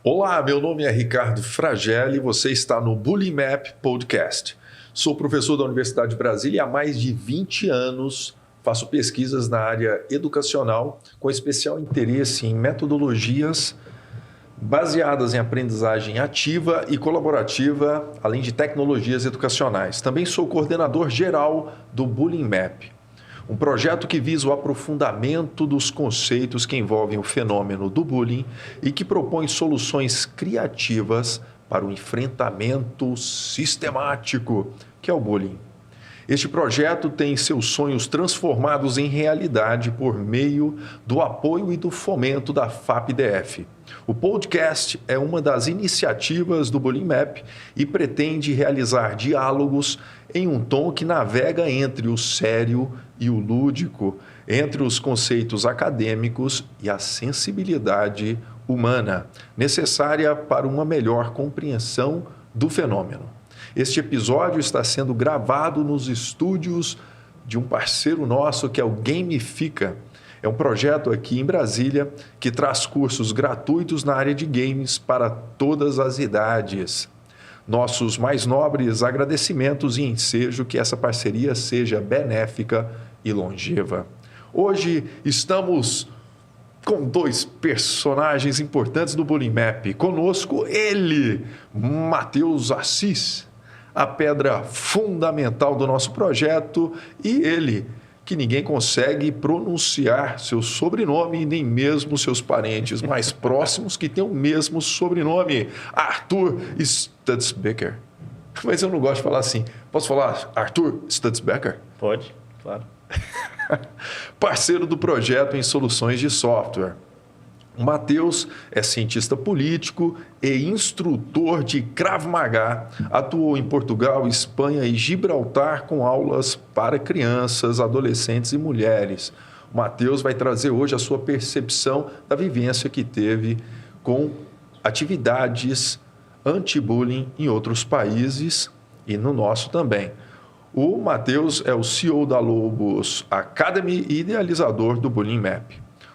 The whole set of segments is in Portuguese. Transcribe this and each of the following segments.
Olá, meu nome é Ricardo Fragelli e você está no Bullying Map Podcast. Sou professor da Universidade de Brasília e há mais de 20 anos faço pesquisas na área educacional com especial interesse em metodologias baseadas em aprendizagem ativa e colaborativa, além de tecnologias educacionais. Também sou coordenador geral do Bullying Map, um projeto que visa o aprofundamento dos conceitos que envolvem o fenômeno do bullying e que propõe soluções criativas para o enfrentamento sistemático que é o bullying. Este projeto tem seus sonhos transformados em realidade por meio do apoio e do fomento da FAPDF. O podcast é uma das iniciativas do Bullying Map e pretende realizar diálogos em um tom que navega entre o sério e o lúdico, entre os conceitos acadêmicos e a sensibilidade humana, necessária para uma melhor compreensão do fenômeno. Este episódio está sendo gravado nos estúdios de um parceiro nosso que é o Gamifica. É um projeto aqui em Brasília que traz cursos gratuitos na área de games para todas as idades. Nossos mais nobres agradecimentos e ensejo que essa parceria seja benéfica e longeva. Hoje estamos com dois personagens importantes do Bullying Map. Conosco ele, Matheus Assis, a pedra fundamental do nosso projeto, e ele, que ninguém consegue pronunciar seu sobrenome, nem mesmo seus parentes mais próximos que têm o mesmo sobrenome, Arthur Stutzbecker. Mas eu não gosto de falar assim. Posso falar Arthur Stutzbecker? Pode, claro. Parceiro do projeto em soluções de software. O Matheus é cientista político e instrutor de Krav Maga. Atuou em Portugal, Espanha e Gibraltar com aulas para crianças, adolescentes e mulheres. O Matheus vai trazer hoje a sua percepção da vivência que teve com atividades anti-bullying em outros países e no nosso também. O Matheus é o CEO da Lobos Academy e idealizador do Bullying Map.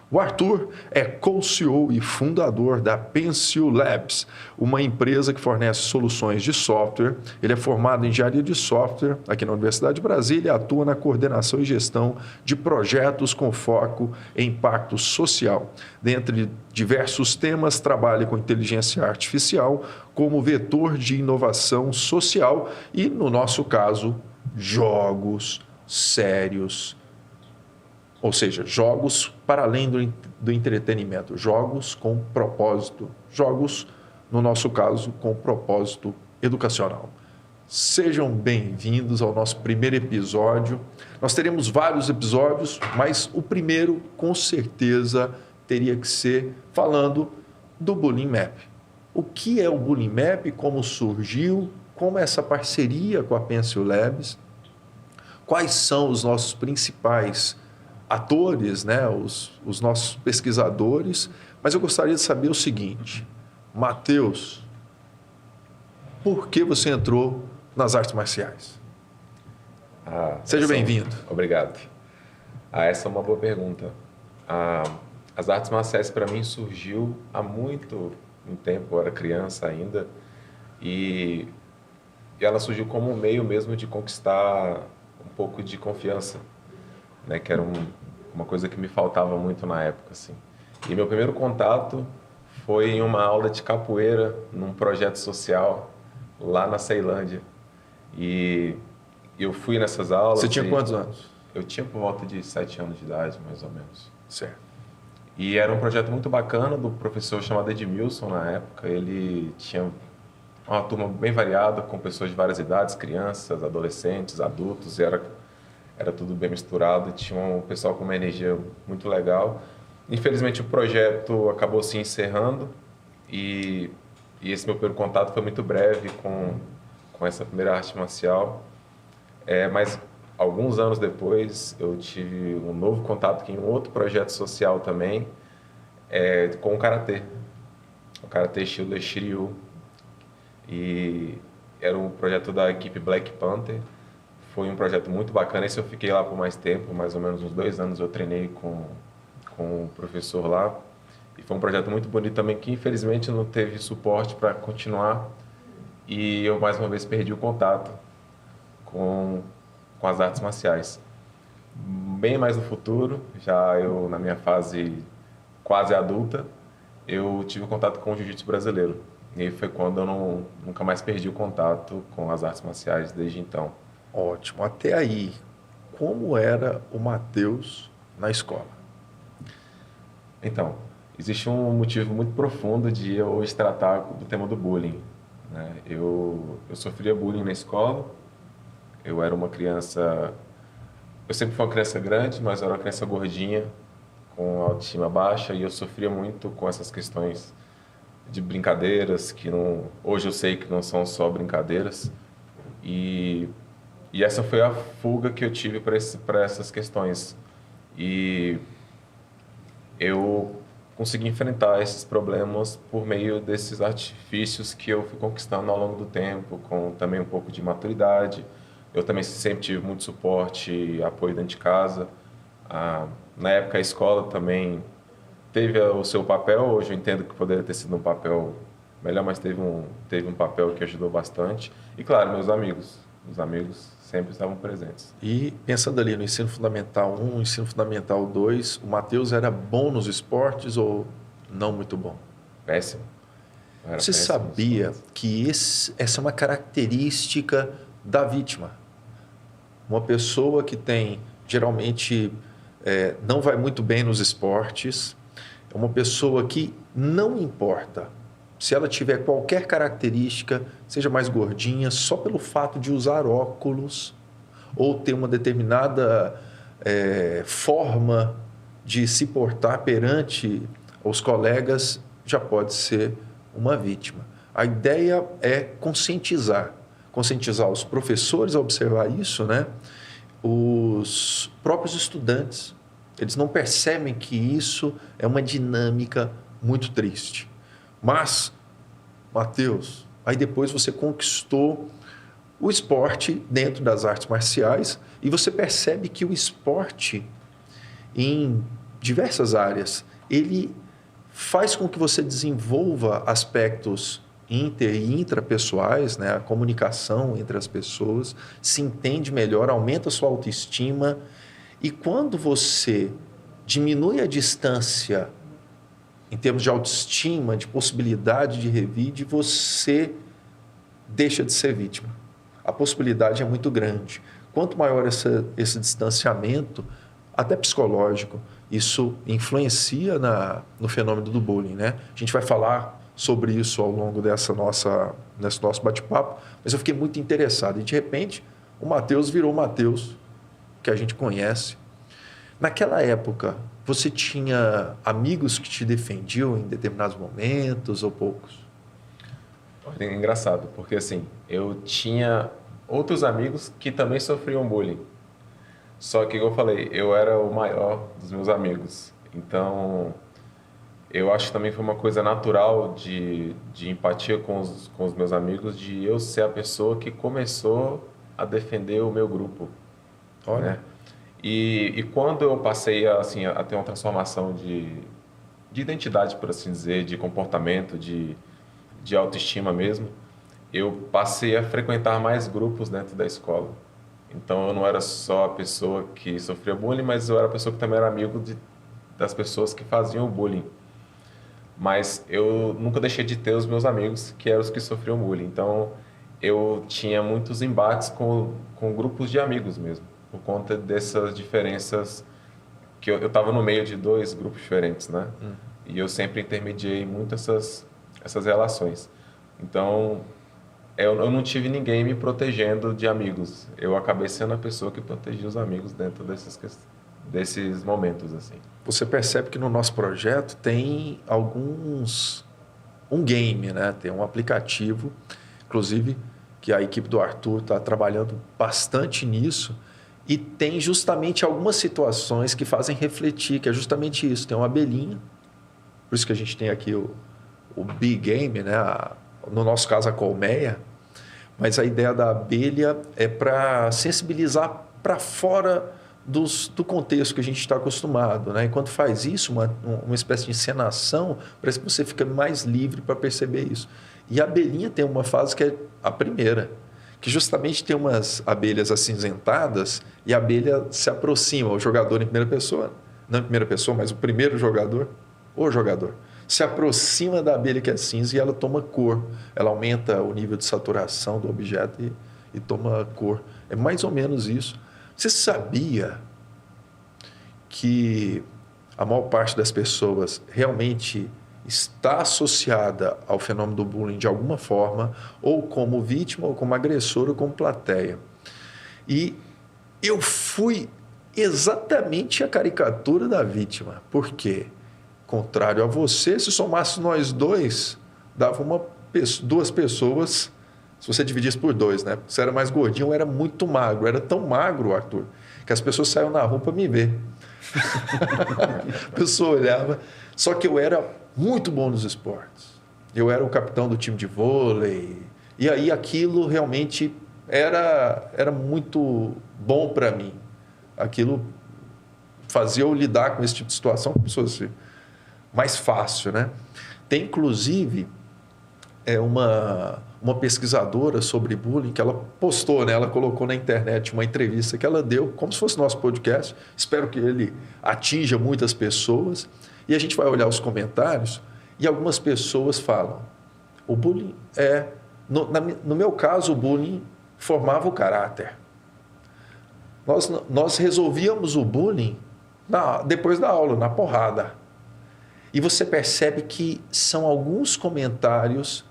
O Arthur é co-CEO e fundador da Pencil Labs, uma empresa que fornece soluções de software. Ele é formado em engenharia de software aqui na Universidade de Brasília e atua na coordenação e gestão de projetos com foco em impacto social. Dentre diversos temas, trabalha com inteligência artificial como vetor de inovação social e, no nosso caso, jogos sérios. Ou seja, jogos para além do entretenimento, jogos com propósito, jogos, no nosso caso, com propósito educacional. Sejam bem-vindos ao nosso primeiro episódio. Nós teremos vários episódios, mas o primeiro, com certeza, teria que ser falando do Bullying Map. O que é o Bullying Map, como surgiu, como é essa parceria com a Pencil Labs, quais são os nossos principais atores, né, os nossos pesquisadores, mas eu gostaria de saber o seguinte, Matheus, por que você entrou nas artes marciais? Seja bem-vindo. Obrigado. Essa é uma boa pergunta. As artes marciais para mim surgiu há muito tempo, eu era criança ainda, e ela surgiu como um meio mesmo de conquistar um pouco de confiança, né, que era uma coisa que me faltava muito na época, assim. E meu primeiro contato foi em uma aula de capoeira num projeto social lá na Ceilândia. E eu fui nessas aulas. Você tinha quantos anos? Eu tinha por volta de 7 anos de idade, mais ou menos. Certo. E era um projeto muito bacana do professor chamado Edmilson na época. Ele tinha uma turma bem variada, com pessoas de várias idades, crianças, adolescentes, adultos, e era tudo bem misturado, tinha um pessoal com uma energia muito legal. Infelizmente o projeto acabou se encerrando e esse meu primeiro contato foi muito breve com essa primeira arte marcial. Mas alguns anos depois eu tive um novo contato em um outro projeto social também, com o Karatê. O Karatê Shield Shiryu. E era um projeto da equipe Black Panther. Foi um projeto muito bacana. Esse eu fiquei lá por mais tempo, mais ou menos uns 2 anos eu treinei com o professor lá. E foi um projeto muito bonito também, que infelizmente não teve suporte para continuar. E eu, mais uma vez, perdi o contato com as artes marciais. Bem mais no futuro, já eu, na minha fase quase adulta, eu tive contato com o jiu-jitsu brasileiro. E foi quando eu nunca mais perdi o contato com as artes marciais desde então. Ótimo. Até aí, como era o Matheus na escola? Então, existe um motivo muito profundo de eu hoje tratar do tema do bullying, né? Eu sofria bullying na escola, eu era uma criança... Eu sempre fui uma criança grande, mas eu era uma criança gordinha, com autoestima baixa, e eu sofria muito com essas questões de brincadeiras, que não, hoje eu sei que não são só brincadeiras. E essa foi a fuga que eu tive para essas questões. E eu consegui enfrentar esses problemas por meio desses artifícios que eu fui conquistando ao longo do tempo, com também um pouco de maturidade. Eu também sempre tive muito suporte e apoio dentro de casa. Na época, a escola também teve o seu papel. Hoje eu entendo que poderia ter sido um papel melhor, mas teve um papel que ajudou bastante. E, claro, meus amigos. Os amigos sempre estavam presentes. E pensando ali no ensino fundamental 1, ensino fundamental 2, o Matheus era bom nos esportes ou não muito bom? Péssimo. Você sabia que essa é uma característica da vítima? Uma pessoa que tem, geralmente, não vai muito bem nos esportes, é uma pessoa que não importa se ela tiver qualquer característica, seja mais gordinha, só pelo fato de usar óculos ou ter uma determinada forma de se portar perante os colegas, já pode ser uma vítima. A ideia é conscientizar os professores a observar isso, né? Os próprios estudantes, eles não percebem que isso é uma dinâmica muito triste. Mas, Matheus, aí depois você conquistou o esporte dentro das artes marciais e você percebe que o esporte, em diversas áreas, ele faz com que você desenvolva aspectos inter e intrapessoais, né? A comunicação entre as pessoas, se entende melhor, aumenta a sua autoestima. E quando você diminui a distância em termos de autoestima, de possibilidade de revide, você deixa de ser vítima. A possibilidade é muito grande. Quanto maior esse distanciamento, até psicológico, isso influencia no fenômeno do bullying, né? A gente vai falar sobre isso ao longo nesse nosso bate-papo, mas eu fiquei muito interessado. E, de repente, o Matheus virou o Matheus que a gente conhece. Naquela época, você tinha amigos que te defendiam em determinados momentos ou poucos? É engraçado, porque assim, eu tinha outros amigos que também sofriam bullying. Só que, como eu falei, eu era o maior dos meus amigos. Então, eu acho que também foi uma coisa natural de empatia com os meus amigos, de eu ser a pessoa que começou a defender o meu grupo. Olha. Né? E quando eu passei a ter uma transformação de identidade, por assim dizer, de comportamento, de autoestima mesmo, eu passei a frequentar mais grupos dentro da escola. Então eu não era só a pessoa que sofria bullying, mas eu era a pessoa que também era amigo das pessoas que faziam o bullying. Mas eu nunca deixei de ter os meus amigos, que eram os que sofriam bullying. Então eu tinha muitos embates com grupos de amigos mesmo, por conta dessas diferenças, que eu estava no meio de dois grupos diferentes, né? E eu sempre intermediei muito essas relações. Então, eu não tive ninguém me protegendo de amigos. Eu acabei sendo a pessoa que protegia os amigos dentro desses momentos, assim. Você percebe que no nosso projeto tem um game, né? Tem um aplicativo, inclusive, que a equipe do Arthur está trabalhando bastante nisso, e tem justamente algumas situações que fazem refletir, que é justamente isso. Tem uma abelhinha, por isso que a gente tem aqui o Big Game, né? No nosso caso, a colmeia, mas a ideia da abelha é para sensibilizar para fora do contexto que a gente está acostumado, né? Enquanto faz isso, uma espécie de encenação, parece que você fica mais livre para perceber isso. E a abelhinha tem uma fase que é a primeira, que justamente tem umas abelhas acinzentadas e a abelha se aproxima, o jogador em primeira pessoa, não em primeira pessoa, mas o primeiro jogador, o jogador, se aproxima da abelha que é cinza e ela toma cor. Ela aumenta o nível de saturação do objeto e toma cor. É mais ou menos isso. Você sabia que a maior parte das pessoas realmente está associada ao fenômeno do bullying de alguma forma, ou como vítima, ou como agressor, ou como plateia? E eu fui exatamente a caricatura da vítima. Por quê? Contrário a você, se somasse nós dois, dava duas pessoas. Se você dividisse por dois, né? Você era mais gordinho, eu era muito magro. Eu era tão magro, Arthur, que as pessoas saíam na rua para me ver. A pessoa olhava. Só que eu era muito bom nos esportes. Eu era o capitão do time de vôlei. E aí aquilo realmente era muito bom para mim. Aquilo fazia eu lidar com esse tipo de situação com pessoas mais fácil, né? Tem, inclusive, uma pesquisadora sobre bullying que ela postou, né? Ela colocou na internet uma entrevista que ela deu, como se fosse nosso podcast. Espero que ele atinja muitas pessoas. E a gente vai olhar os comentários e algumas pessoas falam: o bullying no meu caso, o bullying formava o caráter. Nós resolvíamos o bullying depois da aula, na porrada. E você percebe que são alguns comentários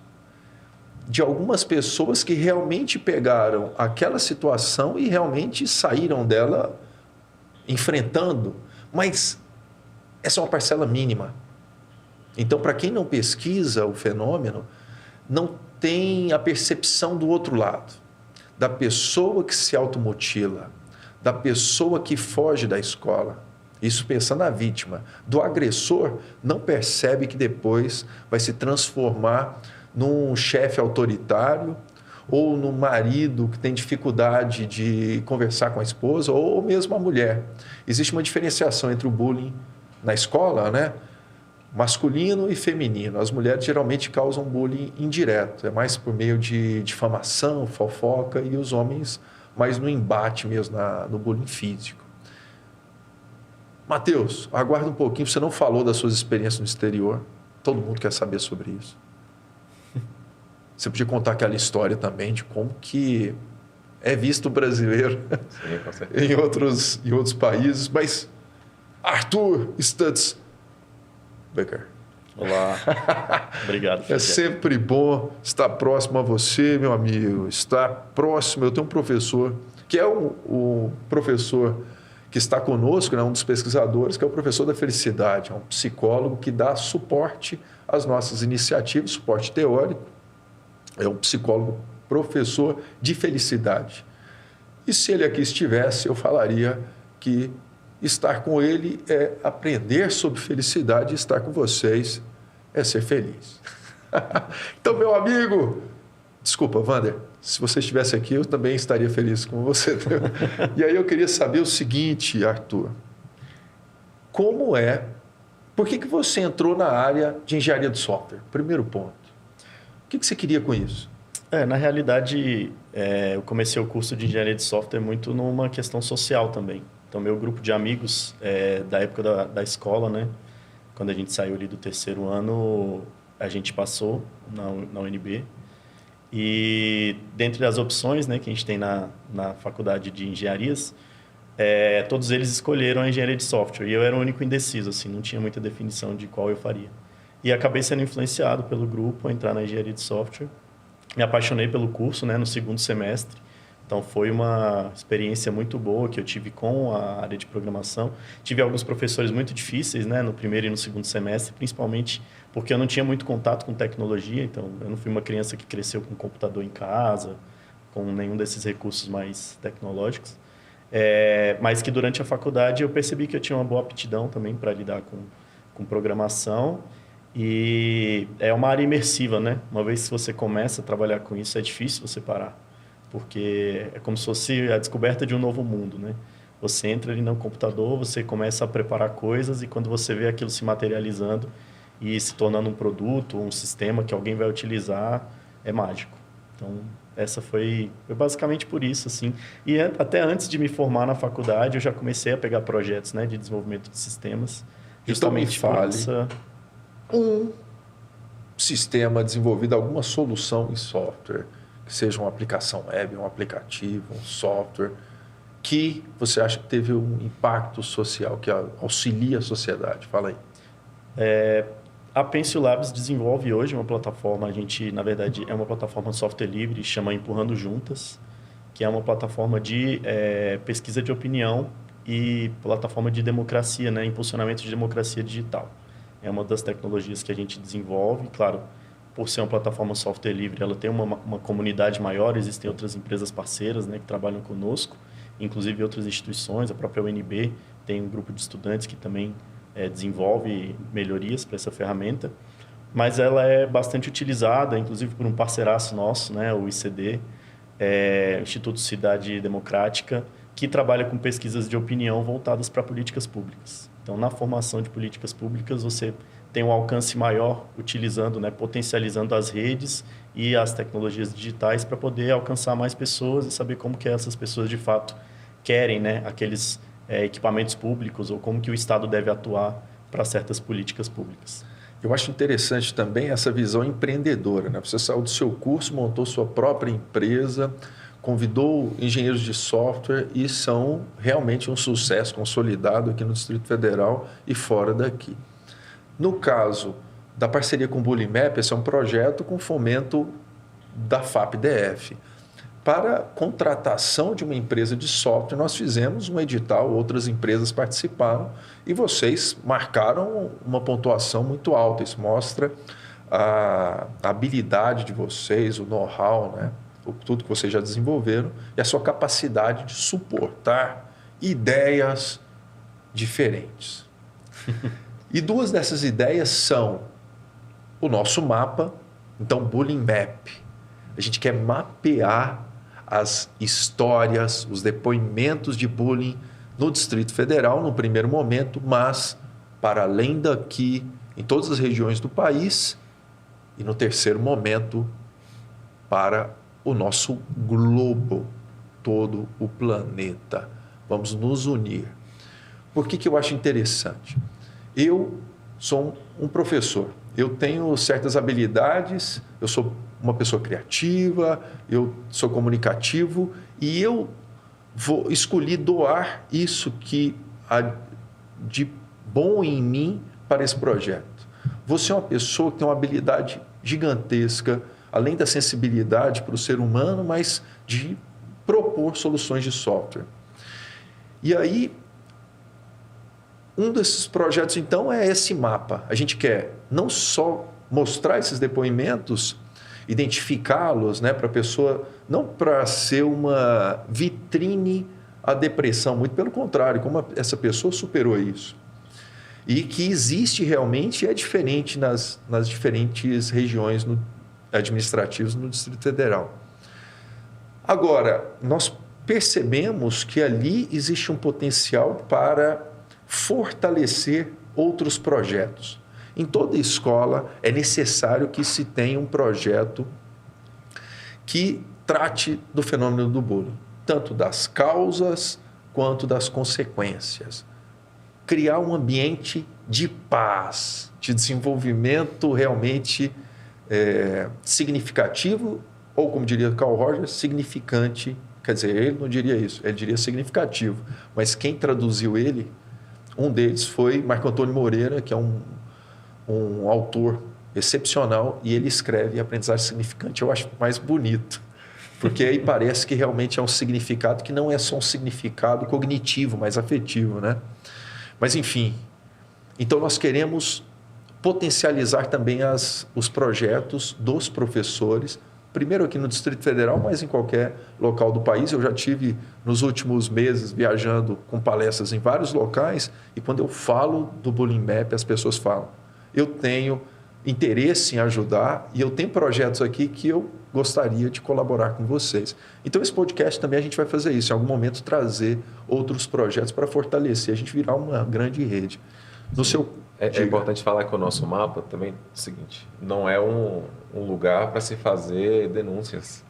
de algumas pessoas que realmente pegaram aquela situação e realmente saíram dela enfrentando. Mas essa é uma parcela mínima. Então, para quem não pesquisa o fenômeno, não tem a percepção do outro lado, da pessoa que se automutila, da pessoa que foge da escola. Isso pensando na vítima. Do agressor, não percebe que depois vai se transformar num chefe autoritário ou num marido que tem dificuldade de conversar com a esposa ou mesmo a mulher. Existe uma diferenciação entre o bullying na escola, né? Masculino e feminino. As mulheres geralmente causam bullying indireto. É mais por meio de difamação, fofoca, e os homens mais no embate mesmo, no bullying físico. Matheus, aguarda um pouquinho, você não falou das suas experiências no exterior. Todo mundo quer saber sobre isso. Você podia contar aquela história também de como que é visto o brasileiro. Sim, com certeza. em outros países. Mas, Arthur Stutz Becker. Olá, obrigado. É sempre bom estar próximo a você, meu amigo. Estar próximo. Eu tenho um professor, que é o professor que está conosco, né, um dos pesquisadores, que é o professor da felicidade, é um psicólogo que dá suporte às nossas iniciativas, suporte teórico, é um psicólogo professor de felicidade. E se ele aqui estivesse, eu falaria que estar com ele é aprender sobre felicidade, e estar com vocês é ser feliz. Então, meu amigo, desculpa, Wander, se você estivesse aqui, eu também estaria feliz com você. E aí eu queria saber o seguinte, Arthur. Por que você entrou na área de engenharia de software? Primeiro ponto. O que você queria com isso? Na realidade, eu comecei o curso de engenharia de software muito numa questão social também. Então, meu grupo de amigos da época da escola, né? Quando a gente saiu ali do terceiro ano, a gente passou na UNB. E dentre das opções, né, que a gente tem na faculdade de engenharias, todos eles escolheram a engenharia de software. E eu era o único indeciso, assim, não tinha muita definição de qual eu faria. E acabei sendo influenciado pelo grupo a entrar na engenharia de software. Me apaixonei pelo curso, né, no segundo semestre. Então, foi uma experiência muito boa que eu tive com a área de programação. Tive alguns professores muito difíceis, né, no primeiro e no segundo semestre, principalmente porque eu não tinha muito contato com tecnologia. Então, eu não fui uma criança que cresceu com computador em casa, com nenhum desses recursos mais tecnológicos. Mas que durante a faculdade eu percebi que eu tinha uma boa aptidão também para lidar com programação. E é uma área imersiva, né? Uma vez que você começa a trabalhar com isso, é difícil você parar. Porque é como se fosse a descoberta de um novo mundo, né? Você entra ali no computador, você começa a preparar coisas e quando você vê aquilo se materializando e se tornando um produto, um sistema que alguém vai utilizar, é mágico. Então, essa foi basicamente por isso, assim. E até antes de me formar na faculdade, eu já comecei a pegar projetos, né, de desenvolvimento de sistemas. Justamente Então, me fale um sistema desenvolvido, alguma solução em software, que seja uma aplicação web, um aplicativo, um software, que você acha que teve um impacto social, que auxilia a sociedade. Fala aí. A Pencil Labs desenvolve hoje uma plataforma, a gente, na verdade, é uma plataforma de software livre, chama Empurrando Juntas, que é uma plataforma de pesquisa de opinião e plataforma de democracia, né, impulsionamento de democracia digital. É uma das tecnologias que a gente desenvolve, claro, por ser uma plataforma software livre, ela tem uma comunidade maior, existem outras empresas parceiras, né, que trabalham conosco, inclusive outras instituições, a própria UNB tem um grupo de estudantes que também desenvolve melhorias para essa ferramenta, mas ela é bastante utilizada, inclusive por um parceiraço nosso, né, o ICD, Instituto Cidade Democrática, que trabalha com pesquisas de opinião voltadas para políticas públicas. Então, na formação de políticas públicas, você tem um alcance maior utilizando, né, potencializando as redes e as tecnologias digitais para poder alcançar mais pessoas e saber como que essas pessoas de fato querem, né, aqueles equipamentos públicos ou como que o Estado deve atuar para certas políticas públicas. Eu acho interessante também essa visão empreendedora, né? Você saiu do seu curso, montou sua própria empresa, convidou engenheiros de software e são realmente um sucesso consolidado aqui no Distrito Federal e fora daqui. No caso da parceria com o Bulimap, esse é um projeto com fomento da FAP-DF. Para contratação de uma empresa de software, nós fizemos um edital, outras empresas participaram e vocês marcaram uma pontuação muito alta. Isso mostra a habilidade de vocês, o know-how, né? Tudo que vocês já desenvolveram e a sua capacidade de suportar ideias diferentes. E duas dessas ideias são o nosso mapa, então Bulimap. A gente quer mapear as histórias, os depoimentos de bullying no Distrito Federal, no primeiro momento, mas para além daqui, em todas as regiões do país, e no terceiro momento, para o nosso globo, todo o planeta. Vamos nos unir. Por que eu acho interessante? Eu sou um professor, eu tenho certas habilidades, eu sou uma pessoa criativa, eu sou comunicativo e eu escolhi doar isso que há de bom em mim para esse projeto. Você é uma pessoa que tem uma habilidade gigantesca, além da sensibilidade para o ser humano, mas de propor soluções de software. E aí, um desses projetos, então, é esse mapa. A gente quer não só mostrar esses depoimentos, identificá-los, né, para a pessoa, não para ser uma vitrine à depressão, muito pelo contrário, como essa pessoa superou isso. E que existe realmente, é diferente nas diferentes regiões administrativas no Distrito Federal. Agora, nós percebemos que ali existe um potencial para fortalecer outros projetos. Em toda escola é necessário que se tenha um projeto que trate do fenômeno do bullying, tanto das causas quanto das consequências. Criar um ambiente de paz, de desenvolvimento realmente significativo, ou como diria Carl Rogers, significante. Quer dizer, ele não diria isso, ele diria significativo. Mas quem traduziu ele, um deles foi Marco Antônio Moreira, que é um autor excepcional, e ele escreve aprendizagem significante. Eu acho mais bonito, porque aí parece que realmente é um significado que não é só um significado cognitivo, mas afetivo, né? Mas, enfim, então nós queremos potencializar também os projetos dos professores, primeiro aqui no Distrito Federal, mas em qualquer local do país. Eu já tive, nos últimos meses, viajando com palestras em vários locais, e quando eu falo do Bulimap, as pessoas falam, eu tenho interesse em ajudar e eu tenho projetos aqui que eu gostaria de colaborar com vocês. Então, esse podcast também a gente vai fazer isso, em algum momento trazer outros projetos para fortalecer, a gente virar uma grande rede. No seu... É importante falar que o nosso mapa também é o seguinte, não é um lugar para se fazer denúncias.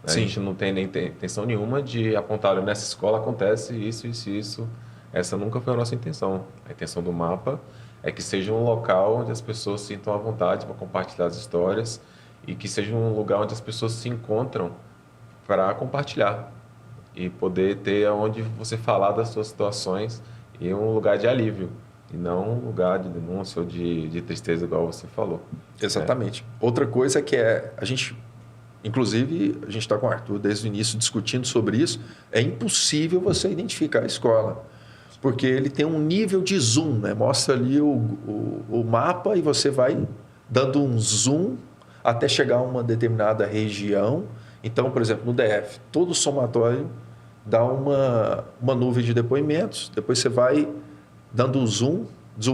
Né? A gente não tem nem intenção nenhuma de apontar, olha, nessa escola acontece isso, isso, isso. Essa nunca foi a nossa intenção. A intenção do mapa é que seja um local onde as pessoas sintam à vontade para compartilhar as histórias e que seja um lugar onde as pessoas se encontram para compartilhar e poder ter onde você falar das suas situações e um lugar de alívio e não um lugar de denúncia ou de tristeza, igual você falou. Exatamente. Outra coisa que a gente, inclusive, a gente está com o Arthur desde o início discutindo sobre isso, é impossível você identificar a escola, porque ele tem um nível de zoom, né? Mostra ali o mapa e você vai dando um zoom até chegar a uma determinada região. Então, por exemplo, no DF, todo somatório dá uma nuvem de depoimentos, depois você vai dando zoom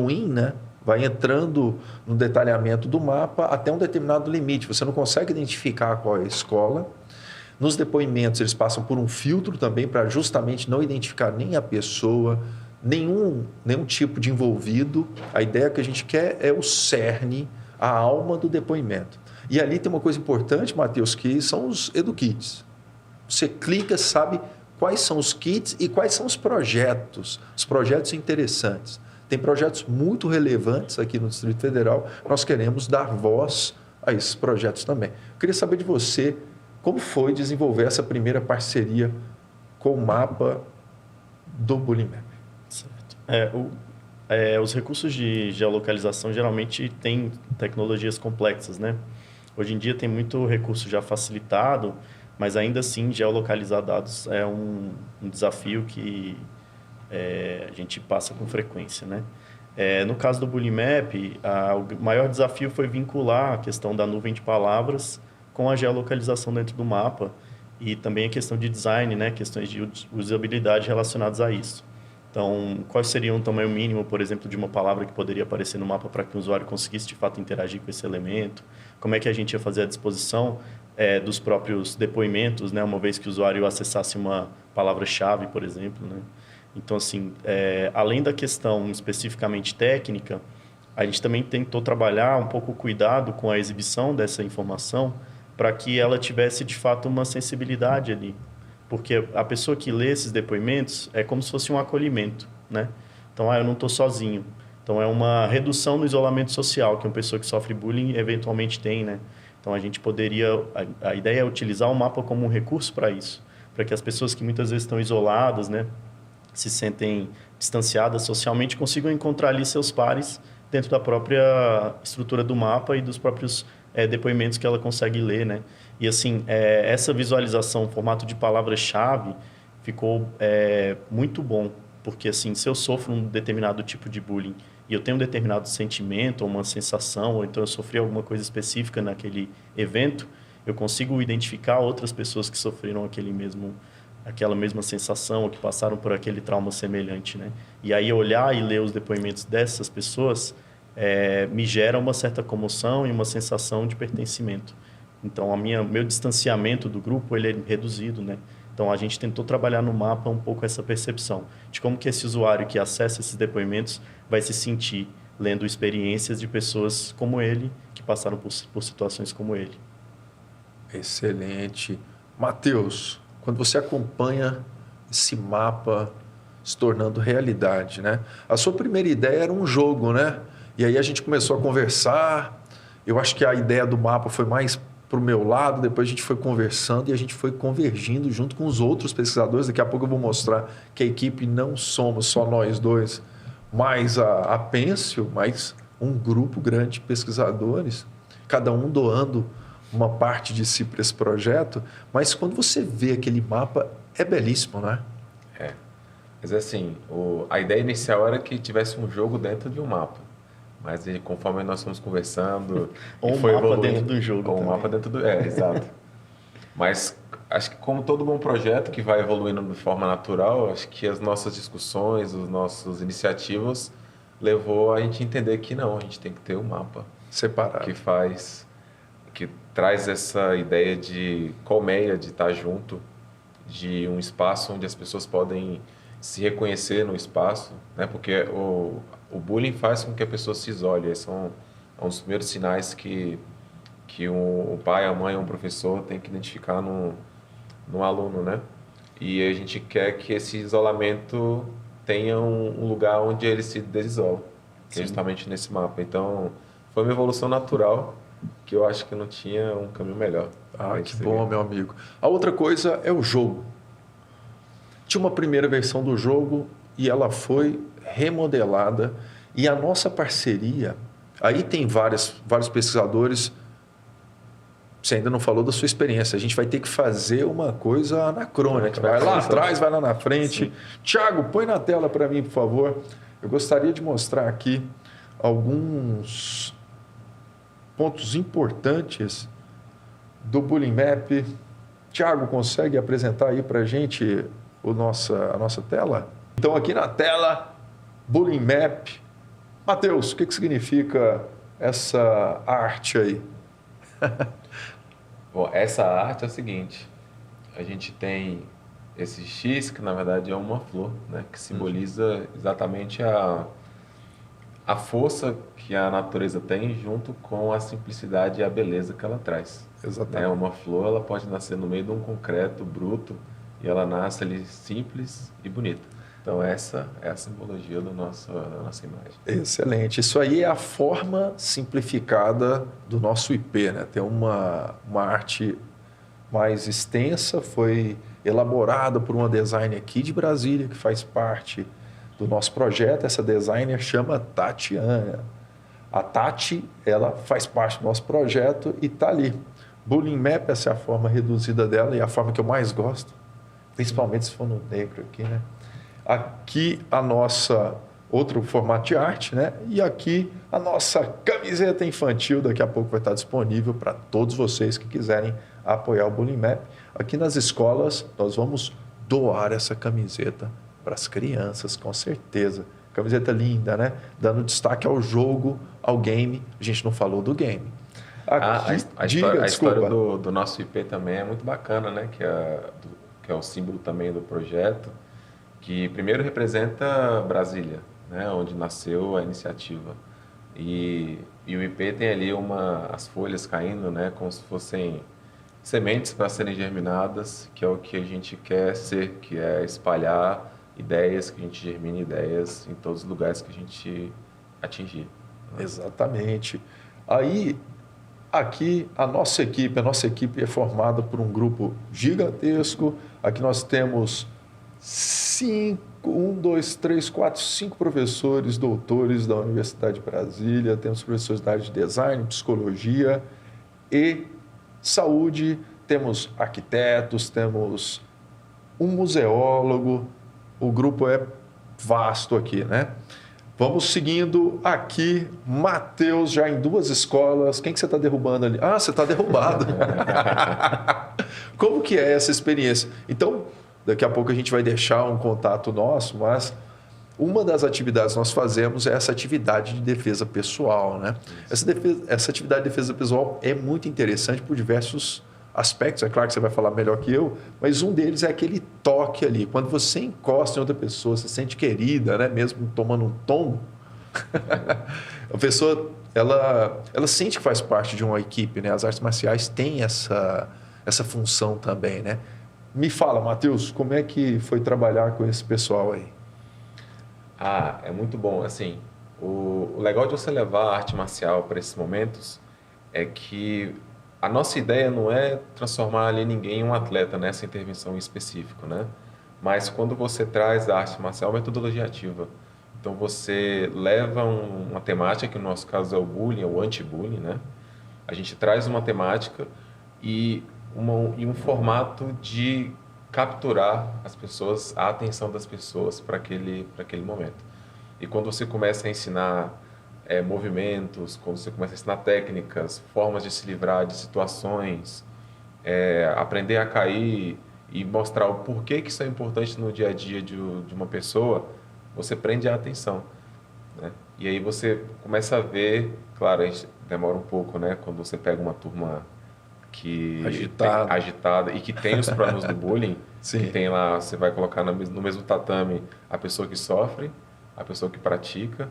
in, né? Vai entrando no detalhamento do mapa até um determinado limite. Você não consegue identificar qual é a escola. Nos depoimentos, eles passam por um filtro também para justamente não identificar nem a pessoa, nenhum tipo de envolvido. A ideia que a gente quer é o cerne, a alma do depoimento. E ali tem uma coisa importante, Matheus, que são os EduKits. Você clica, sabe quais são os kits e quais são os projetos interessantes. Tem projetos muito relevantes aqui no Distrito Federal. Nós queremos dar voz a esses projetos também. Eu queria saber de você, como foi desenvolver essa primeira parceria com o mapa do Bulimap? Certo. Os recursos de geolocalização geralmente têm tecnologias complexas, né? Hoje em dia tem muito recurso já facilitado, mas ainda assim geolocalizar dados é um desafio que a gente passa com frequência, né? No caso do Bulimap, o maior desafio foi vincular a questão da nuvem de palavras com a geolocalização dentro do mapa e também a questão de design, né? Questões de usabilidade relacionadas a isso. Então, qual seria um tamanho mínimo, por exemplo, de uma palavra que poderia aparecer no mapa para que o usuário conseguisse, de fato, interagir com esse elemento? Como é que a gente ia fazer a disposição dos próprios depoimentos, né? Uma vez que o usuário acessasse uma palavra-chave, por exemplo, né? Então, assim, além da questão especificamente técnica, a gente também tentou trabalhar um pouco o cuidado com a exibição dessa informação para que ela tivesse, de fato, uma sensibilidade ali. Porque a pessoa que lê esses depoimentos é como se fosse um acolhimento, né? Então, eu não estou sozinho. Então, é uma redução no isolamento social que uma pessoa que sofre bullying eventualmente tem, né? Então, a gente poderia... A ideia é utilizar o mapa como um recurso para isso, para que as pessoas que muitas vezes estão isoladas, né, se sentem distanciadas socialmente, consigam encontrar ali seus pares dentro da própria estrutura do mapa e dos próprios depoimentos que ela consegue ler, né? E, assim, essa visualização, formato de palavra-chave, ficou muito bom, porque, assim, se eu sofro um determinado tipo de bullying e eu tenho um determinado sentimento ou uma sensação, ou então eu sofri alguma coisa específica naquele evento, eu consigo identificar outras pessoas que sofreram aquela mesma sensação ou que passaram por aquele trauma semelhante, né? E aí olhar e ler os depoimentos dessas pessoas me gera uma certa comoção e uma sensação de pertencimento. Então, meu distanciamento do grupo ele é reduzido, né? Então, a gente tentou trabalhar no mapa um pouco essa percepção de como que esse usuário que acessa esses depoimentos vai se sentir lendo experiências de pessoas como ele, que passaram por situações como ele. Excelente. Matheus, quando você acompanha esse mapa se tornando realidade, né? A sua primeira ideia era um jogo, né? E aí a gente começou a conversar. Eu acho que a ideia do mapa foi mais para o meu lado, depois a gente foi conversando e a gente foi convergindo junto com os outros pesquisadores. Daqui a pouco eu vou mostrar que a equipe não somos só nós dois, mais a Pencil, mais um grupo grande de pesquisadores, cada um doando uma parte de si para esse projeto. Mas quando você vê aquele mapa, é belíssimo, né? Mas assim, a ideia inicial era que tivesse um jogo dentro de um mapa. Mas conforme nós fomos conversando... Ou um mapa dentro do jogo. Ou um mapa dentro do... exato. Mas acho que como todo bom projeto que vai evoluindo de forma natural, acho que as nossas discussões, as nossas iniciativas levou a gente entender que não, a gente tem que ter um mapa. Separado. Que traz essa ideia de colmeia, de estar junto, de um espaço onde as pessoas podem se reconhecer no espaço, né? Porque o bullying faz com que a pessoa se isole. Esses são um dos primeiros sinais que o pai, a mãe ou um professor tem que identificar no aluno, né? E a gente quer que esse isolamento tenha um lugar onde ele se desisola, que é justamente nesse mapa. Então, foi uma evolução natural que eu acho que não tinha um caminho melhor. Ah, que bom, meu amigo. A outra coisa é o jogo. Tinha uma primeira versão do jogo e ela foi remodelada. E a nossa parceria, aí tem vários pesquisadores. Você ainda não falou da sua experiência. A gente vai ter que fazer uma coisa anacrônica. Vai lá atrás, vai lá na frente. Sim. Tiago, põe na tela para mim, por favor. Eu gostaria de mostrar aqui alguns pontos importantes do Bullying Map. Tiago, consegue apresentar aí para a gente a nossa tela? Então, aqui na tela, Bullying Map. Matheus, o que significa essa arte aí? Bom, essa arte é o seguinte: a gente tem esse X, que na verdade é uma flor, né? Que simboliza exatamente a força que a natureza tem junto com a simplicidade e a beleza que ela traz. Exatamente. Né? Uma flor, ela pode nascer no meio de um concreto bruto e ela nasce ali simples e bonita. Então essa é a simbologia da nossa imagem. Excelente. Isso aí é a forma simplificada do nosso IP, né? Tem uma arte mais extensa, foi elaborada por uma designer aqui de Brasília, que faz parte do nosso projeto. Essa designer chama Tatiana. A Tati, ela faz parte do nosso projeto e está ali. Bullying Map, essa é a forma reduzida dela e a forma que eu mais gosto, principalmente se for no negro aqui, né? Aqui a nossa outro formato de arte, né? E aqui a nossa camiseta infantil, daqui a pouco vai estar disponível para todos vocês que quiserem apoiar o Bullying Map. Aqui nas escolas nós vamos doar essa camiseta para as crianças, com certeza. Camiseta linda, né? Dando destaque ao jogo, ao game. A gente não falou do game. Aqui, a história do nosso IP também é muito bacana, né? Que é o símbolo também do projeto, que primeiro representa Brasília, né? Onde nasceu a iniciativa. E o IP tem ali as folhas caindo, né? Como se fossem sementes para serem germinadas, que é o que a gente quer ser, que é espalhar ideias, que a gente germine ideias em todos os lugares que a gente atingir. Né? Exatamente. Aí, aqui, a nossa equipe é formada por um grupo gigantesco. Aqui nós temos 5 professores, doutores da Universidade de Brasília. Temos professores da área de design, psicologia e saúde. Temos arquitetos, temos um museólogo. O grupo é vasto aqui, né? Vamos seguindo aqui. Matheus, já em 2 escolas. Quem que você está derrubando ali? Ah, você está derrubado. Como que é essa experiência? Então, daqui a pouco a gente vai deixar um contato nosso, mas uma das atividades que nós fazemos é essa atividade de defesa pessoal, né? Essa atividade de defesa pessoal é muito interessante por diversos aspectos. É claro que você vai falar melhor que eu, mas um deles é aquele toque ali. Quando você encosta em outra pessoa, você se sente querida, né? Mesmo tomando um tombo. A pessoa, ela sente que faz parte de uma equipe, né? As artes marciais têm essa função também, né? Me fala, Matheus, como é que foi trabalhar com esse pessoal aí? É muito bom. Assim, o legal de você levar a arte marcial para esses momentos é que a nossa ideia não é transformar ali ninguém em um atleta nessa intervenção em específico, né? Mas quando você traz a arte marcial, é uma metodologia ativa. Então você leva uma temática, que no nosso caso é o bullying, o anti-bullying, né? A gente traz uma temática e um formato de capturar as pessoas, a atenção das pessoas para aquele momento. E quando você começa a ensinar movimentos, quando você começa a ensinar técnicas, formas de se livrar de situações, aprender a cair e mostrar o porquê que isso é importante no dia a dia de uma pessoa, você prende a atenção, né? E aí você começa a ver, claro, a gente demora um pouco, né? Quando você pega uma turma que agitada e que tem os problemas do bullying, Sim. que tem lá, você vai colocar no mesmo tatame a pessoa que sofre, a pessoa que pratica,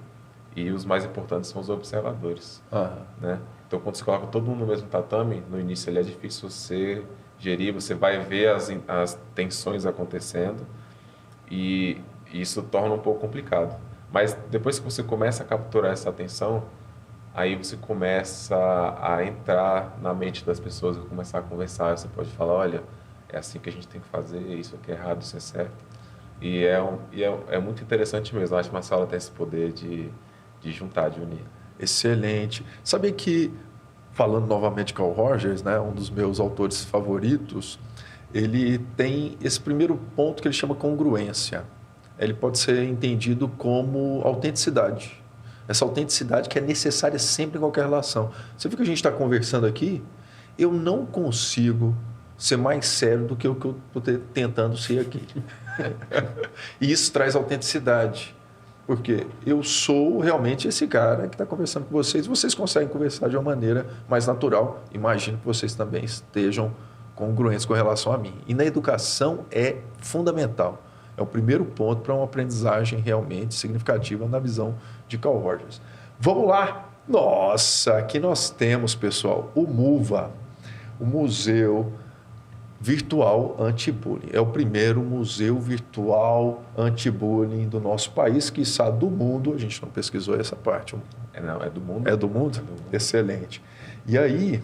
e os mais importantes são os observadores, né? Então, quando você coloca todo mundo no mesmo tatame, no início ele é difícil você gerir, você vai ver as tensões acontecendo e isso torna um pouco complicado. Mas depois que você começa a capturar essa atenção, aí você começa a entrar na mente das pessoas, começar a conversar, você pode falar, olha, é assim que a gente tem que fazer, isso aqui é errado, isso é certo. E é muito interessante mesmo, eu acho que uma sala tem esse poder de juntar, de unir. Excelente. Sabia que, falando novamente de Carl Rogers, né, um dos meus autores favoritos, ele tem esse primeiro ponto que ele chama congruência. Ele pode ser entendido como autenticidade. Essa autenticidade que é necessária sempre em qualquer relação. Você viu que a gente está conversando aqui? Eu não consigo ser mais sério do que o que eu estou tentando ser aqui. E isso traz autenticidade. Porque eu sou realmente esse cara que está conversando com vocês. Vocês conseguem conversar de uma maneira mais natural. Imagino que vocês também estejam congruentes com relação a mim. E na educação é fundamental. É o primeiro ponto para uma aprendizagem realmente significativa na visão de Carl Rogers. Vamos lá! Nossa, aqui nós temos, pessoal, o MUVA, o Museu Virtual Anti-Bullying. É o primeiro museu virtual anti-bullying do nosso país, quiçá do mundo. A gente não pesquisou essa parte. Não, é do mundo. É do mundo? Excelente. E aí,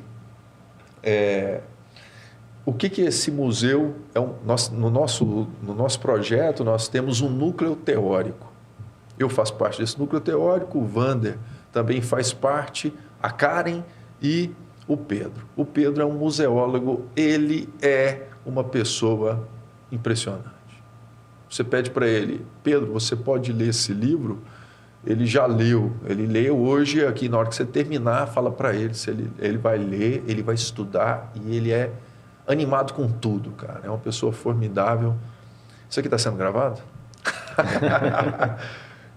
o que esse museu é? No nosso projeto, nós temos um núcleo teórico. Eu faço parte desse núcleo teórico, o Vander também faz parte, a Karen e o Pedro. O Pedro é um museólogo, ele é uma pessoa impressionante. Você pede para ele, Pedro, você pode ler esse livro? Ele já leu, ele lê hoje, aqui na hora que você terminar, fala para ele, se ele vai ler, ele vai estudar e ele é animado com tudo, cara. É uma pessoa formidável. Isso aqui está sendo gravado?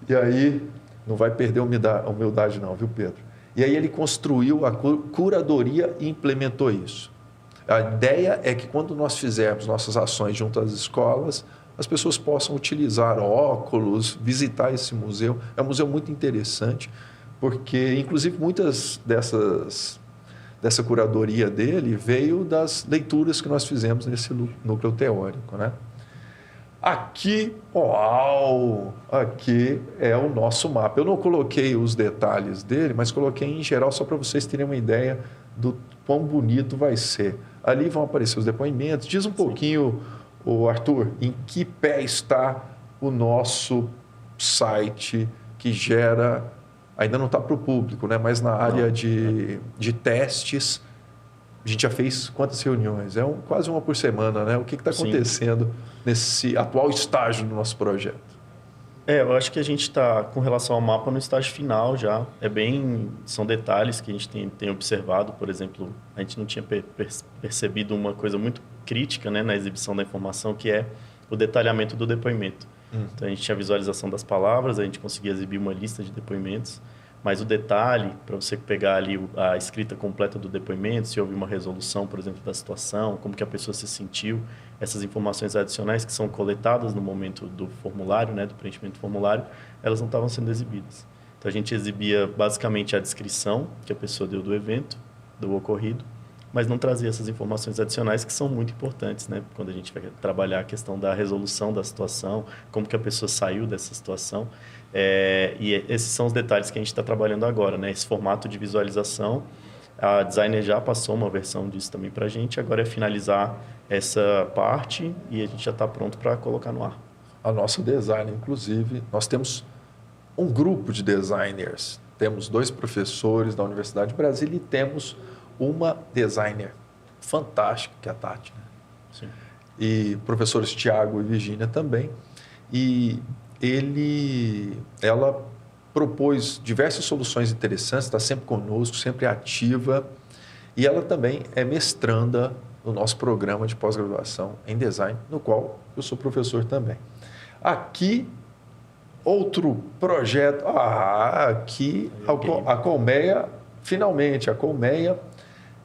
E aí, não vai perder a humildade não, viu, Pedro? E aí ele construiu a curadoria e implementou isso. A ideia é que quando nós fizermos nossas ações junto às escolas, as pessoas possam utilizar óculos, visitar esse museu. É um museu muito interessante, porque, inclusive, muitas dessa curadoria dele veio das leituras que nós fizemos nesse núcleo teórico, né? Aqui, aqui é o nosso mapa. Eu não coloquei os detalhes dele, mas coloquei em geral só para vocês terem uma ideia do quão bonito vai ser. Ali vão aparecer os depoimentos. Diz um pouquinho, Arthur, em que pé está o nosso site que gera, ainda não está para o público, né? Mas na área de testes, a gente já fez quantas reuniões? Quase uma por semana, né? O que está acontecendo nesse atual estágio do nosso projeto? Eu acho que a gente está, com relação ao mapa, no estágio final já. São detalhes que a gente tem observado. Por exemplo, a gente não tinha percebido uma coisa muito crítica, né, na exibição da informação, que é o detalhamento do depoimento. Então, a gente tinha a visualização das palavras, a gente conseguia exibir uma lista de depoimentos, mas o detalhe, para você pegar ali a escrita completa do depoimento, se houve uma resolução, por exemplo, da situação, como que a pessoa se sentiu, essas informações adicionais que são coletadas no momento do formulário, né, do preenchimento do formulário, elas não estavam sendo exibidas. Então, a gente exibia basicamente a descrição que a pessoa deu do evento, do ocorrido, mas não trazia essas informações adicionais que são muito importantes, né, quando a gente vai trabalhar a questão da resolução da situação, como que a pessoa saiu dessa situação. E esses são os detalhes que a gente está trabalhando agora, né? Esse formato de visualização, a designer já passou uma versão disso também para a gente, agora é finalizar essa parte e a gente já está pronto para colocar no ar. A nossa designer, inclusive, nós temos um grupo de designers, temos 2 professores da Universidade de Brasília e temos uma designer fantástica, que é a Tati, né? Sim. E professores Tiago e Virgínia também. E ela propôs diversas soluções interessantes, está sempre conosco, sempre ativa. E ela também é mestranda no nosso programa de pós-graduação em design, no qual eu sou professor também. Aqui outro projeto. Aqui a Colmeia, finalmente, a Colmeia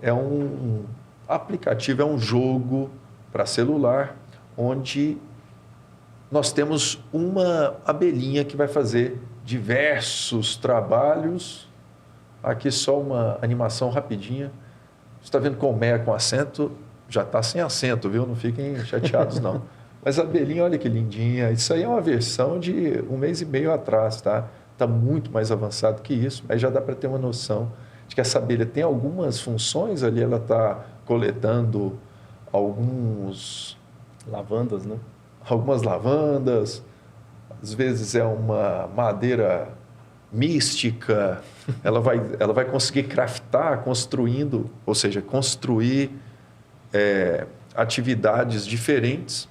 é um aplicativo, é um jogo para celular, onde nós temos uma abelhinha que vai fazer diversos trabalhos. Aqui só uma animação rapidinha. Você está vendo Colmeia com acento? Já está sem acento, viu? Não fiquem chateados, não. Mas a abelhinha, olha que lindinha. Isso aí é uma versão de 1 mês e meio atrás, tá? Está muito mais avançado que isso, mas já dá para ter uma noção de que essa abelha tem algumas funções ali. Ela está coletando algumas lavandas, às vezes é uma madeira mística, ela vai conseguir craftar, construindo, ou seja, construir atividades diferentes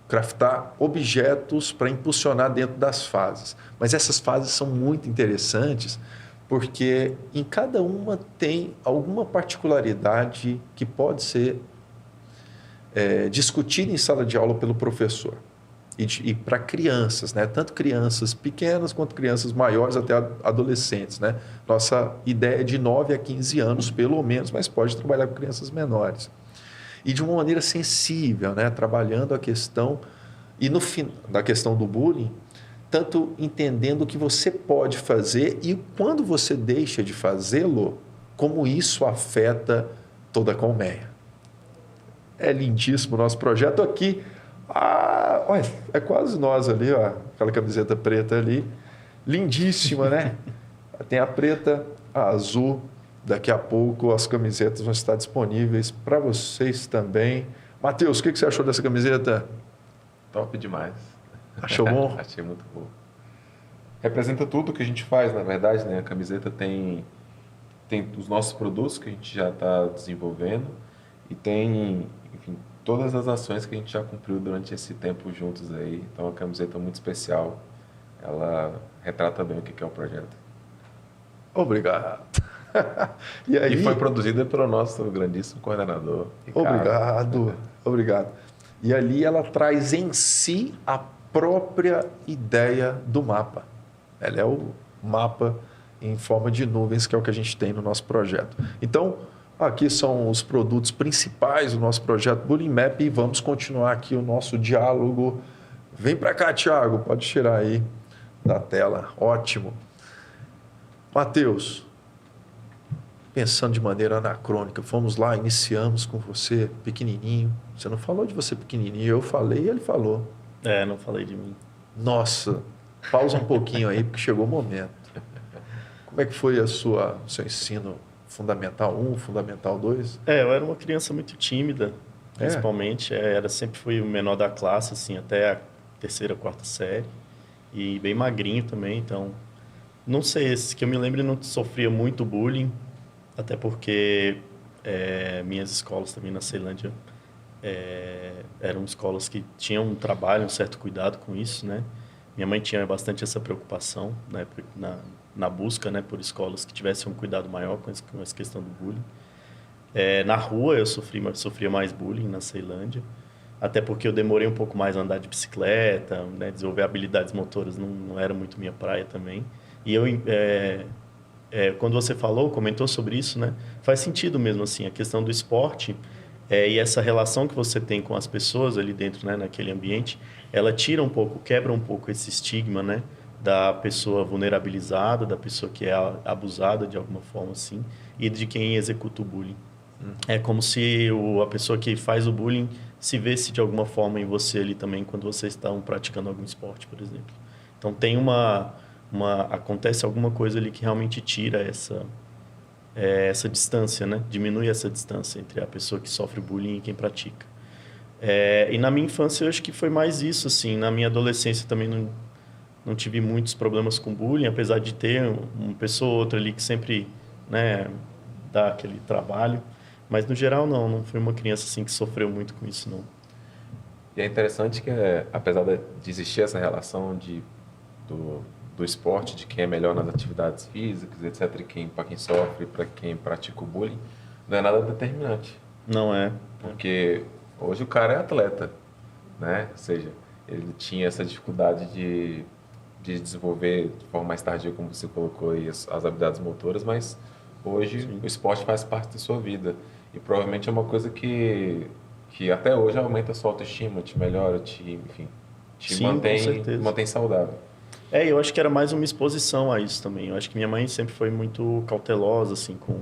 craftar objetos para impulsionar dentro das fases. Mas essas fases são muito interessantes porque em cada uma tem alguma particularidade que pode ser discutida em sala de aula pelo professor. E para crianças, né? Tanto crianças pequenas quanto crianças maiores até adolescentes. Né? Nossa ideia é de 9 a 15 anos, pelo menos, mas pode trabalhar com crianças menores. E de uma maneira sensível, né? Trabalhando a questão, e no fim da questão do bullying, tanto entendendo o que você pode fazer e quando você deixa de fazê-lo, como isso afeta toda a colmeia. É lindíssimo o nosso projeto aqui. Olha, é quase nós ali, ó, aquela camiseta preta ali. Lindíssima, né? Tem a preta, a azul. Daqui a pouco as camisetas vão estar disponíveis para vocês também. Matheus, o que você achou dessa camiseta? Top demais. Achou bom? Achei muito bom. Representa tudo que a gente faz, na verdade, né? A camiseta tem os nossos produtos que a gente já está desenvolvendo e tem, enfim, todas as ações que a gente já cumpriu durante esse tempo juntos aí. Então, é uma camiseta muito especial. Ela retrata bem o que é o projeto. Obrigado. E foi produzida pelo nosso grandíssimo coordenador, Ricardo. Obrigado. E ali ela traz em si a própria ideia do mapa. Ela é o mapa em forma de nuvens, que é o que a gente tem no nosso projeto. Então, aqui são os produtos principais do nosso projeto Bullying Map e vamos continuar aqui o nosso diálogo. Vem para cá, Thiago, pode tirar aí da tela. Ótimo. Matheus, pensando de maneira anacrônica, fomos lá, iniciamos com você pequenininho. Você não falou de você pequenininho, eu falei e ele falou. Não falei de mim. Nossa, pausa um pouquinho aí, porque chegou o momento. Como é que foi o seu ensino Fundamental 1, Fundamental 2? Eu era uma criança muito tímida, principalmente. Sempre fui o menor da classe, assim, até a 3ª, 4ª série. E bem magrinho também, então... Não sei, que eu me lembro, não sofria muito bullying, até porque minhas escolas também na Ceilândia eram escolas que tinham um trabalho, um certo cuidado com isso, né? Minha mãe tinha bastante essa preocupação na busca, né, por escolas que tivessem um cuidado maior com essa questão do bullying. Na rua eu sofria mais bullying na Ceilândia, até porque eu demorei um pouco mais a andar de bicicleta, né, desenvolver habilidades motoras não era muito minha praia também. E quando você comentou sobre isso, né, faz sentido mesmo, assim, a questão do esporte e essa relação que você tem com as pessoas ali dentro, né, naquele ambiente, ela quebra um pouco esse estigma, né, da pessoa vulnerabilizada, da pessoa que é abusada de alguma forma, assim, e de quem executa o bullying. É como se a pessoa que faz o bullying se vesse de alguma forma em você ali também quando vocês estão praticando algum esporte, por exemplo. Então tem acontece alguma coisa ali que realmente tira essa distância, né? Diminui essa distância entre a pessoa que sofre bullying e quem pratica. E na minha infância eu acho que foi mais isso, assim. Na minha adolescência também não tive muitos problemas com bullying, apesar de ter uma pessoa ou outra ali que sempre, né, dá aquele trabalho. Mas no geral não fui uma criança assim que sofreu muito com isso, não. E é interessante que, apesar de existir essa relação do esporte, de quem é melhor nas atividades físicas, etc., para quem sofre, para quem pratica o bullying, não é nada determinante. Não é. Porque hoje o cara é atleta, né? Ou seja, ele tinha essa dificuldade de desenvolver de forma mais tardia, como você colocou aí, as habilidades motoras, mas hoje o esporte faz parte da sua vida. E provavelmente é uma coisa que até hoje aumenta a sua autoestima, te melhora, enfim, te Sim, mantém saudável. Eu acho que era mais uma exposição a isso também. Eu acho que minha mãe sempre foi muito cautelosa, assim, com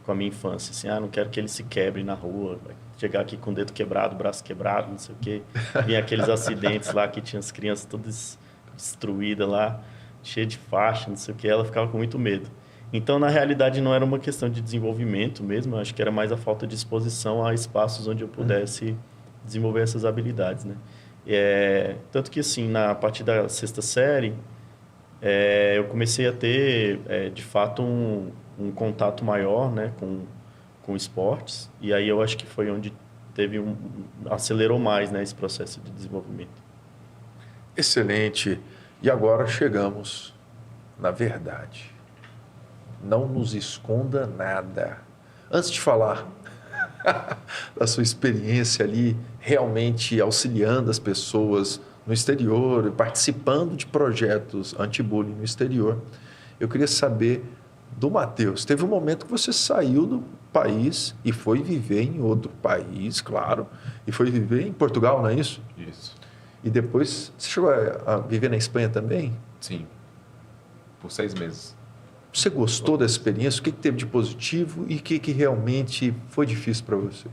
a minha infância. Assim, não quero que ele se quebre na rua, vai chegar aqui com o dedo quebrado, braço quebrado, não sei o quê. Vinha aqueles acidentes lá que tinha as crianças todas destruídas lá, cheias de faixa, não sei o quê. Ela ficava com muito medo. Então, na realidade, não era uma questão de desenvolvimento mesmo. Eu acho que era mais a falta de exposição a espaços onde eu pudesse desenvolver essas habilidades, né? Tanto que, assim, a partir da 6ª série, eu comecei a ter, de fato, um contato maior, né, com esportes. E aí eu acho que foi onde acelerou mais, né, esse processo de desenvolvimento. Excelente. E agora chegamos na verdade. Não nos esconda nada. Antes de falar da sua experiência ali, realmente auxiliando as pessoas no exterior, participando de projetos anti-bullying no exterior, eu queria saber do Matheus. Teve um momento que você saiu do país e foi viver em outro país, claro, e foi viver em Portugal, não é isso? Isso. E depois, você chegou a viver na Espanha também? Sim, por 6 meses. Você gostou dessa experiência? O que teve de positivo e o que realmente foi difícil para você?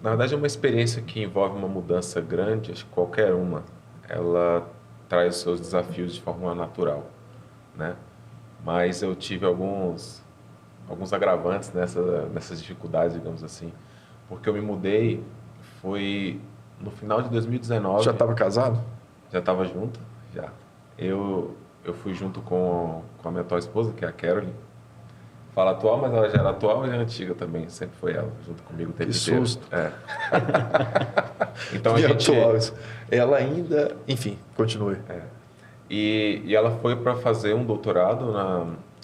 Na verdade, é uma experiência que envolve uma mudança grande, acho que qualquer uma, ela traz os seus desafios de forma natural, né? Mas eu tive alguns agravantes nessas dificuldades, digamos assim, porque eu me mudei, foi no final de 2019. Já estava casado? Já estava junto, já. Eu fui junto com a minha atual esposa, que é a Carolyn. Fala atual, mas ela já era atual e antiga também. Sempre foi ela, junto comigo o tempo inteiro. Susto. Então a gente... atual. Ela ainda... Enfim, continue. E ela foi para fazer um doutorado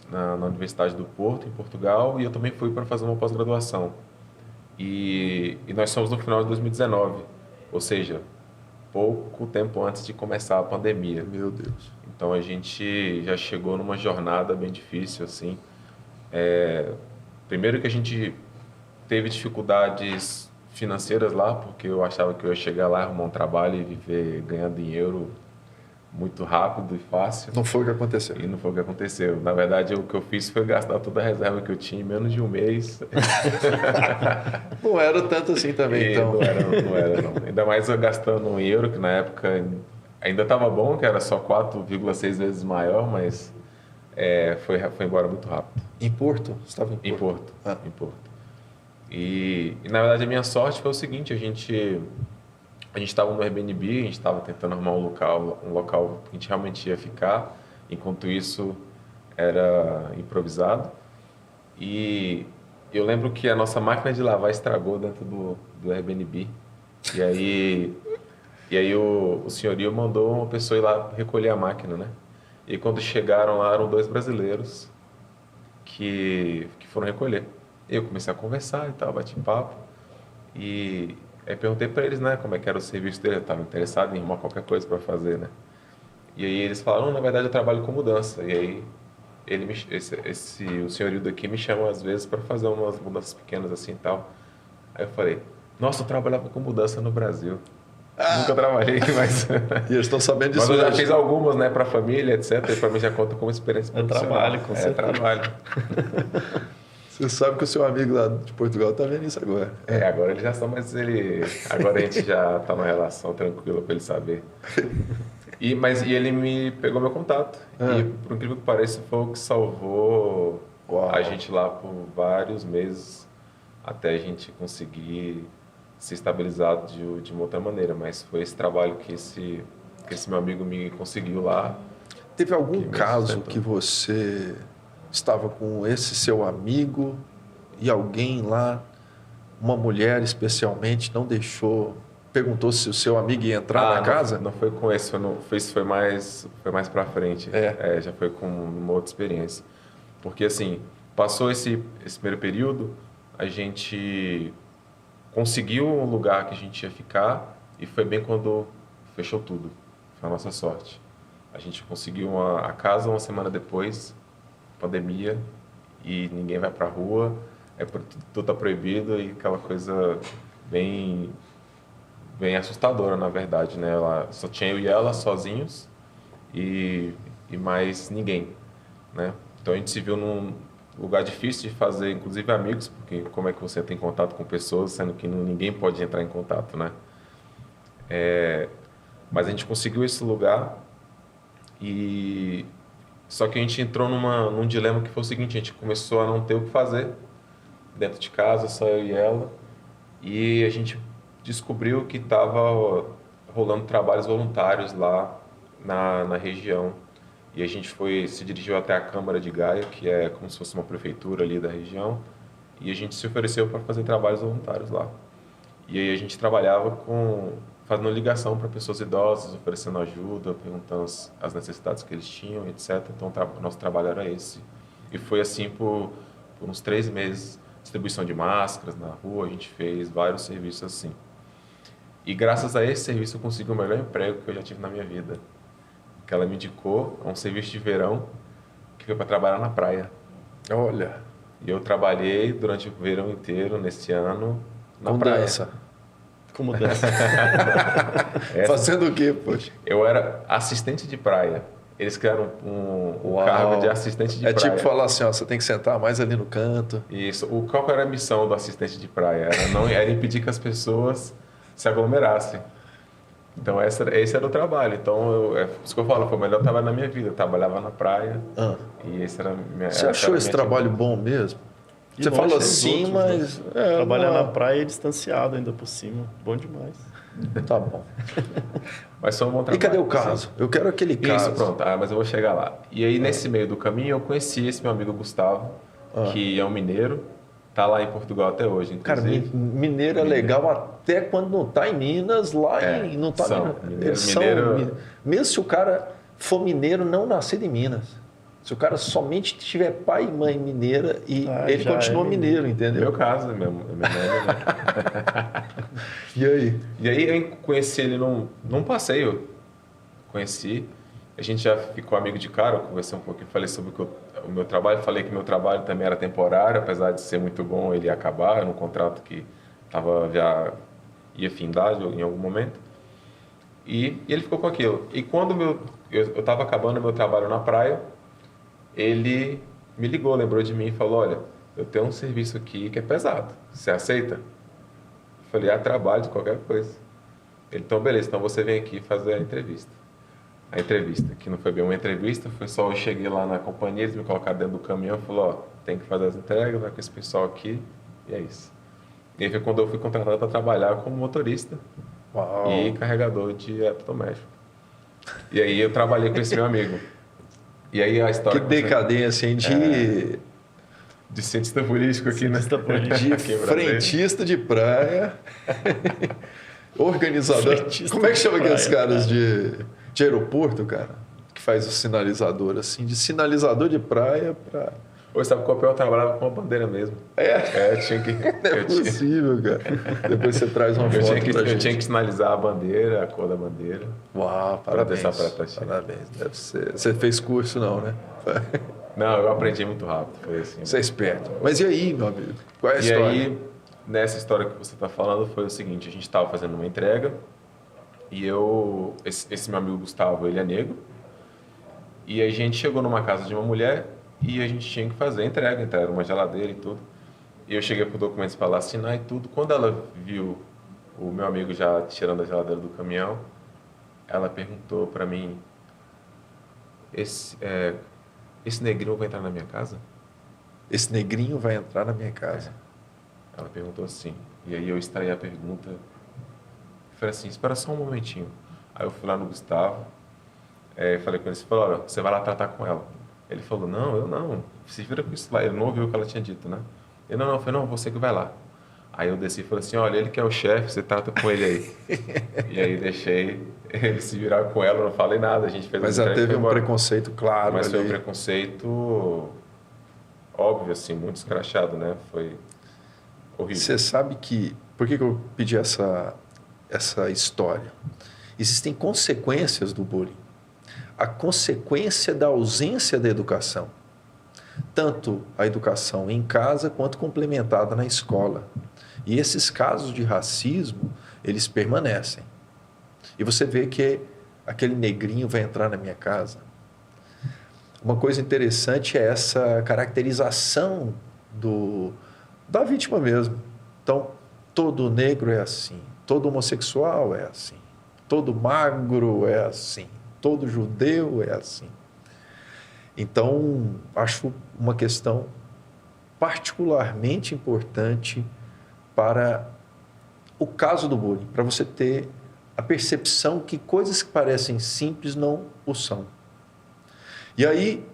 na Universidade do Porto, em Portugal, e eu também fui para fazer uma pós-graduação. E nós somos no final de 2019, ou seja, pouco tempo antes de começar a pandemia. Meu Deus. Então a gente já chegou numa jornada bem difícil, assim. Primeiro que a gente teve dificuldades financeiras lá, porque eu achava que eu ia chegar lá, arrumar um trabalho e viver ganhando em euro muito rápido e fácil. Não foi o que aconteceu. E não foi o que aconteceu. Na verdade, o que eu fiz foi gastar toda a reserva que eu tinha em menos de um mês. Não era tanto assim também, então. Não era, não. Ainda mais eu gastando em euro, que na época ainda estava bom, que era só 4,6 vezes maior, mas foi embora muito rápido. Em Porto? Você estava em Porto? Em Porto. E na verdade a minha sorte foi o seguinte, a gente estava no Airbnb, a gente estava tentando arrumar um local que a gente realmente ia ficar, enquanto isso era improvisado. E eu lembro que a nossa máquina de lavar estragou dentro do Airbnb. E aí o senhorio mandou uma pessoa ir lá recolher a máquina, né? E quando chegaram lá, eram 2 brasileiros que foram recolher. Eu comecei a conversar e tal, bati papo. E aí perguntei para eles, né, como é que era o serviço deles. Eu estava interessado em arrumar qualquer coisa para fazer, né? E aí eles falaram, na verdade eu trabalho com mudança. E aí o senhorio daqui me chama às vezes para fazer umas mudanças pequenas assim e tal. Aí eu falei, nossa, eu trabalhava com mudança no Brasil. Nunca trabalhei, mas... E eles estão sabendo disso. Mas eu já fiz algumas, né, para família, etc. E para mim já conta como experiência profissional. Trabalho, com certeza. Trabalho. Você sabe que o seu amigo lá de Portugal está vendo isso agora. Agora eles já estão, mas agora a gente já está numa relação tranquila para ele saber. E ele me pegou meu contato. E, por incrível que pareça, foi o que salvou a gente lá por vários meses até a gente conseguir se estabilizar de uma outra maneira. Mas foi esse trabalho que esse meu amigo me conseguiu lá. Teve algum caso que você estava com esse seu amigo e alguém lá, uma mulher especialmente, não deixou, perguntou se o seu amigo ia entrar na casa? Não foi com esse, foi mais para frente. Já foi com uma outra experiência. Porque assim, passou esse primeiro período, a gente conseguiu um lugar que a gente ia ficar e foi bem quando fechou tudo. Foi a nossa sorte. A gente conseguiu a casa uma semana depois, pandemia, e ninguém vai pra rua, tudo tá proibido e aquela coisa bem assustadora, na verdade, né? Só tinha eu e ela sozinhos e mais ninguém, né? Então a gente se viu num lugar difícil de fazer, inclusive amigos, porque como é que você tem contato com pessoas, sendo que ninguém pode entrar em contato, né? Mas a gente conseguiu esse lugar e só que a gente entrou num dilema que foi o seguinte: a gente começou a não ter o que fazer dentro de casa, só eu e ela, e a gente descobriu que estava rolando trabalhos voluntários lá na região. E a gente se dirigiu até a Câmara de Gaia, que é como se fosse uma prefeitura ali da região, e a gente se ofereceu para fazer trabalhos voluntários lá. E aí a gente trabalhava fazendo ligação para pessoas idosas, oferecendo ajuda, perguntando as necessidades que eles tinham, etc. Então o nosso trabalho era esse. E foi assim por uns 3 meses, distribuição de máscaras na rua, a gente fez vários serviços assim. E graças a esse serviço eu consegui o melhor emprego que eu já tive na minha vida. Que ela me indicou a um serviço de verão que foi para trabalhar na praia. Olha. E eu trabalhei durante o verão inteiro, nesse ano, na praia. Dança. Com mudança. Fazendo o quê, poxa? Eu era assistente de praia. Eles criaram um cargo de assistente de praia. É tipo falar assim, ó, você tem que sentar mais ali no canto. Isso. Qual que era a missão do assistente de praia? Era impedir que as pessoas se aglomerassem. Então, esse era o trabalho. Então, isso que eu falo, foi o melhor trabalho na minha vida. Eu trabalhava na praia e esse era Você achou esse trabalho bom mesmo? De você longe, fala os assim, outros, mas... né? Trabalhar na praia distanciado ainda por cima. Bom demais. Tá bom. Mas foi um bom trabalho. E cadê o caso? Eu quero aquele caso. Isso, pronto. Mas eu vou chegar lá. E aí, nesse meio do caminho, eu conheci esse meu amigo Gustavo, que é um mineiro. Tá lá em Portugal até hoje, inclusive. Cara, mineiro é legal até quando não tá em Minas, não tá mineiro. Mesmo se o cara for mineiro, não nascido em Minas. Se o cara somente tiver pai e mãe mineira e ele continua mineiro, entendeu? Meu caso, meu nome, né? E aí? E aí eu conheci ele num passeio. Conheci. A gente já ficou amigo de cara, eu conversei um pouquinho, falei sobre o meu trabalho, falei que meu trabalho também era temporário, apesar de ser muito bom, ele ia acabar, era um contrato que já ia findar em algum momento. E ele ficou com aquilo. E quando eu estava acabando o meu trabalho na praia, ele me ligou, lembrou de mim e falou: olha, eu tenho um serviço aqui que é pesado, você aceita? Eu falei: trabalho de qualquer coisa. Ele: então beleza, então você vem aqui fazer a entrevista. A entrevista, que não foi bem uma entrevista, foi só eu cheguei lá na companhia, eles me colocaram dentro do caminhão e falaram: tem que fazer as entregas, vai com esse pessoal aqui, e é isso. E aí foi quando eu fui contratado para trabalhar como motorista e carregador de eletrodoméstico. E aí eu trabalhei com esse meu amigo. E aí a história... Que decadência, hein? De cientista político aqui, né? De frentista de praia, organizador. Como é que chama aqueles caras de aeroporto, cara? Que faz o sinalizador, assim, de sinalizador de praia para... Ou sabe qual eu trabalhava com a bandeira mesmo. Tinha que... Não é possível, cara. Depois você traz uma foto pra gente. Eu tinha que sinalizar a bandeira, a cor da bandeira. Uau, parabéns. Parabéns. Deve ser. Você fez curso não, né? Não, eu aprendi muito rápido. Foi assim. Você é esperto. Mas e aí, meu amigo? Qual é a história? E aí, nessa história que você está falando, foi o seguinte: a gente estava fazendo uma entrega e esse meu amigo Gustavo, ele é negro. E a gente chegou numa casa de uma mulher e a gente tinha que fazer a entrega, então era uma geladeira e tudo. E eu cheguei com documentos para ela assinar e tudo. Quando ela viu o meu amigo já tirando a geladeira do caminhão, ela perguntou para mim: esse negrinho vai entrar na minha casa? Esse negrinho vai entrar na minha casa? Ela perguntou assim. E aí eu extraí a pergunta. Falei assim: espera só um momentinho. Aí eu fui lá no Gustavo, falei com ele, falou: olha, você vai lá tratar com ela. Ele falou: não, eu não. Se vira com isso lá. Ele não ouviu o que ela tinha dito, né? Ele: não. Eu falei: não, você que vai lá. Aí eu desci e falei assim: olha, ele que é o chefe, você trata com ele aí. E aí deixei ele se virar com ela, não falei nada. A gente fez. Mas já teve um preconceito claro. Mas foi um preconceito óbvio, assim, muito escrachado, né? Foi horrível. Você sabe que, Por que eu pedi essa história? Existem consequências do bullying. A consequência da ausência da educação. Tanto a educação em casa quanto complementada na escola. E esses casos de racismo, eles permanecem. E você vê que aquele negrinho vai entrar na minha casa. Uma coisa interessante é essa caracterização da vítima mesmo. Então, todo negro é assim, todo homossexual é assim, todo magro é assim, todo judeu é assim. Então, acho uma questão particularmente importante para o caso do bullying, para você ter a percepção que coisas que parecem simples não o são. E aí,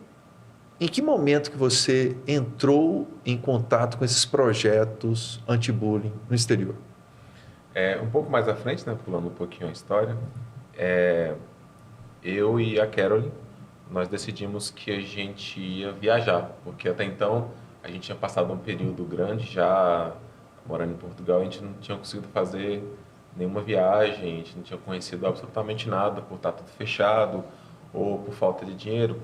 em que momento que você entrou em contato com esses projetos anti-bullying no exterior? Um pouco mais à frente, né, pulando um pouquinho a história, eu e a Caroline, nós decidimos que a gente ia viajar, porque até então a gente tinha passado um período grande já morando em Portugal, a gente não tinha conseguido fazer nenhuma viagem, a gente não tinha conhecido absolutamente nada por estar tudo fechado, ou por falta de dinheiro,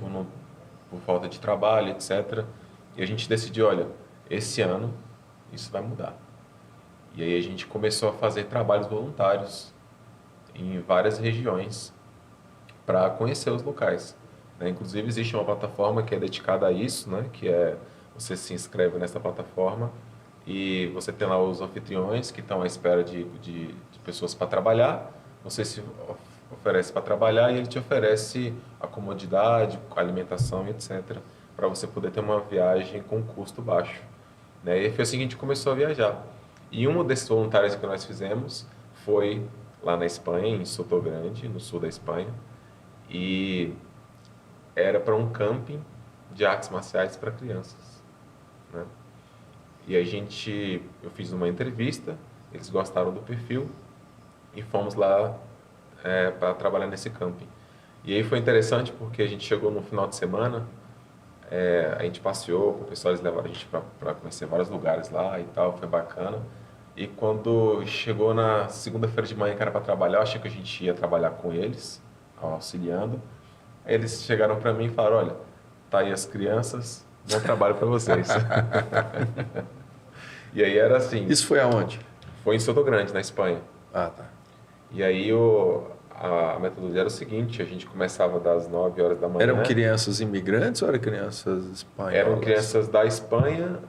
por falta de trabalho, etc. E a gente decidiu, olha, esse ano isso vai mudar. E aí a gente começou a fazer trabalhos voluntários em várias regiões para conhecer os locais. Inclusive existe uma plataforma que é dedicada a isso, né? Que é, você se inscreve nessa plataforma e você tem lá os anfitriões que estão à espera de pessoas para trabalhar, você se oferece para trabalhar e ele te oferece a comodidade, a alimentação, etc., para você poder ter uma viagem com custo baixo. E foi assim que a gente começou a viajar. E um desses voluntários que nós fizemos foi lá na Espanha, em Sotogrande, no sul da Espanha, e era para um camping de artes marciais para crianças, né? E eu fiz uma entrevista, eles gostaram do perfil e fomos lá para trabalhar nesse camping. E aí foi interessante porque a gente chegou no final de semana, a gente passeou com o pessoal, eles levaram a gente para conhecer vários lugares lá e tal, foi bacana. E quando chegou na segunda-feira de manhã que era para trabalhar, eu achei que a gente ia trabalhar com eles, auxiliando. Aí eles chegaram para mim e falaram, olha, tá aí as crianças, bom trabalho para vocês. E aí era assim... Isso foi aonde? Foi em Sotogrande, na Espanha. Ah, tá. E aí a metodologia era o seguinte, a gente começava das 9 horas da manhã... Eram crianças imigrantes ou eram crianças espanholas? Eram crianças da Espanha,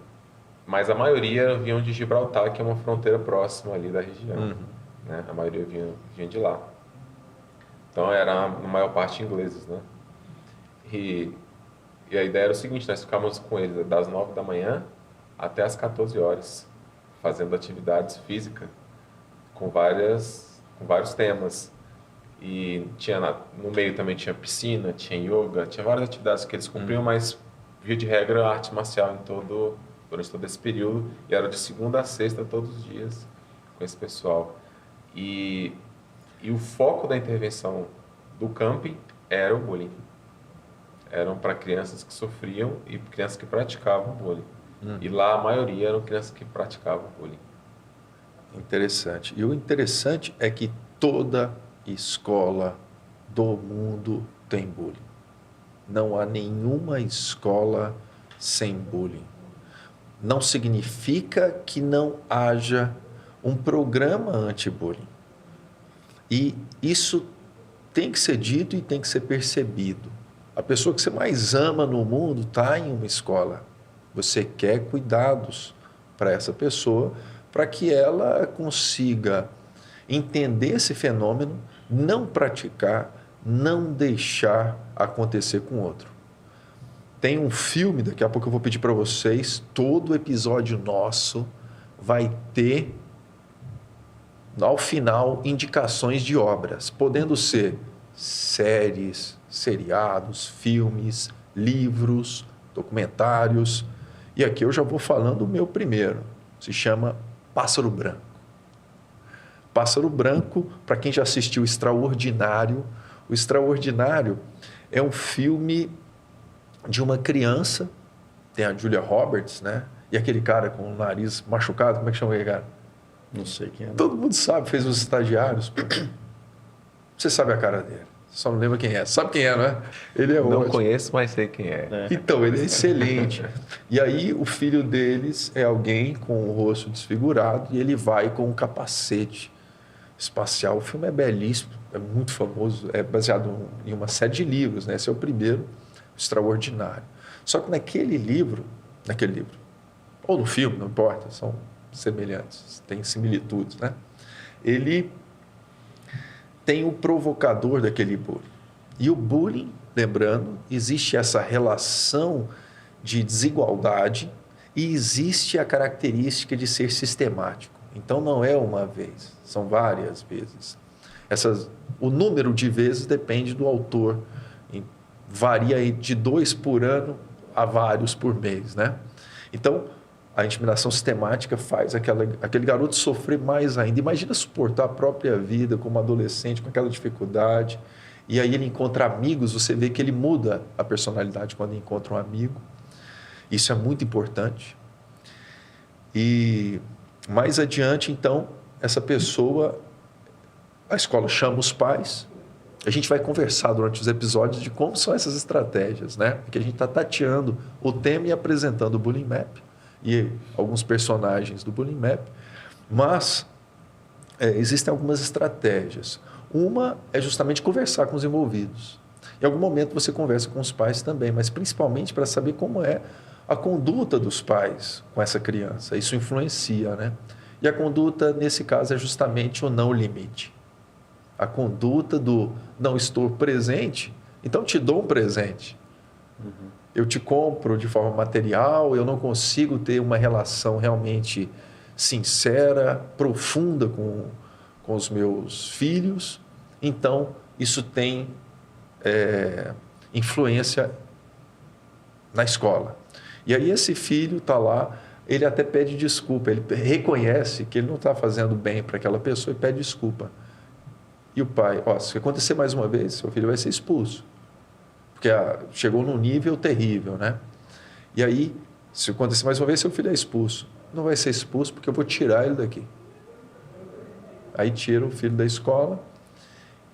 mas a maioria vinham de Gibraltar, que é uma fronteira próxima ali da região. Uhum. Né? A maioria vinha de lá. Então, era na maior parte ingleses, né? E a ideia era o seguinte, nós ficávamos com eles das 9 da manhã até as 14 horas, fazendo atividades físicas com vários temas. E no meio também tinha piscina, tinha yoga, tinha várias atividades que eles cumpriam, mas, via de regra, arte marcial durante todo esse período. E era de segunda a sexta, todos os dias, com esse pessoal. E o foco da intervenção do camping era o bullying. Eram para crianças que sofriam e crianças que praticavam bullying. E lá a maioria eram crianças que praticavam bullying. Interessante. E o interessante é que toda escola do mundo tem bullying. Não há nenhuma escola sem bullying. Não significa que não haja um programa anti-bullying. E isso tem que ser dito e tem que ser percebido. A pessoa que você mais ama no mundo está em uma escola. Você quer cuidados para essa pessoa, para que ela consiga entender esse fenômeno, não praticar, não deixar acontecer com o outro. Tem um filme, daqui a pouco eu vou pedir para vocês, todo episódio nosso vai ter, ao final, indicações de obras, podendo ser séries, seriados, filmes, livros, documentários. E aqui eu já vou falando o meu primeiro, se chama Pássaro Branco. Pássaro Branco, para quem já assistiu Extraordinário, o Extraordinário é um filme de uma criança, tem a Julia Roberts, né? E aquele cara com o nariz machucado, como é que chama aquele cara? Não sei quem é. Todo mundo sabe, fez os estagiários. Pô. Você sabe a cara dele. Só não lembra quem é. Sabe quem é, não é? Ele é Não ótimo. conheço, mas sei quem é. Então, ele é excelente. E aí, o filho deles é alguém com o rosto desfigurado e ele vai com um capacete espacial. O filme é belíssimo, é muito famoso, é baseado em uma série de livros, né? Esse é o primeiro, Extraordinário. Só que naquele livro, ou no filme, não importa, são semelhantes, tem similitudes, né? Ele tem o provocador daquele bullying. E o bullying, lembrando, existe essa relação de desigualdade e existe a característica de ser sistemático. Então, não é uma vez, são várias vezes. O número de vezes depende do autor. Varia de 2 por ano a vários por mês, né? Então, a intimidação sistemática faz aquele garoto sofrer mais ainda. Imagina suportar a própria vida como adolescente, com aquela dificuldade. E aí ele encontra amigos, você vê que ele muda a personalidade quando encontra um amigo. Isso é muito importante. E mais adiante, então, essa pessoa, a escola chama os pais. A gente vai conversar durante os episódios de como são essas estratégias, né? Porque a gente está tateando o tema e apresentando o Bullying Map e alguns personagens do Bullying Map, mas existem algumas estratégias. Uma é justamente conversar com os envolvidos. Em algum momento você conversa com os pais também, mas principalmente para saber como é a conduta dos pais com essa criança. Isso influencia, né? E a conduta, nesse caso, é justamente o não limite. A conduta do não estou presente, então te dou um presente. Eu te compro de forma material, eu não consigo ter uma relação realmente sincera, profunda com os meus filhos. Então, isso tem influência na escola. E aí esse filho está lá, ele até pede desculpa, ele reconhece que ele não está fazendo bem para aquela pessoa e pede desculpa. E o pai, se acontecer mais uma vez, seu filho vai ser expulso. Porque chegou num nível terrível, né? E aí, se acontecer mais uma vez, seu filho é expulso. Não vai ser expulso porque eu vou tirar ele daqui. Aí tira o filho da escola.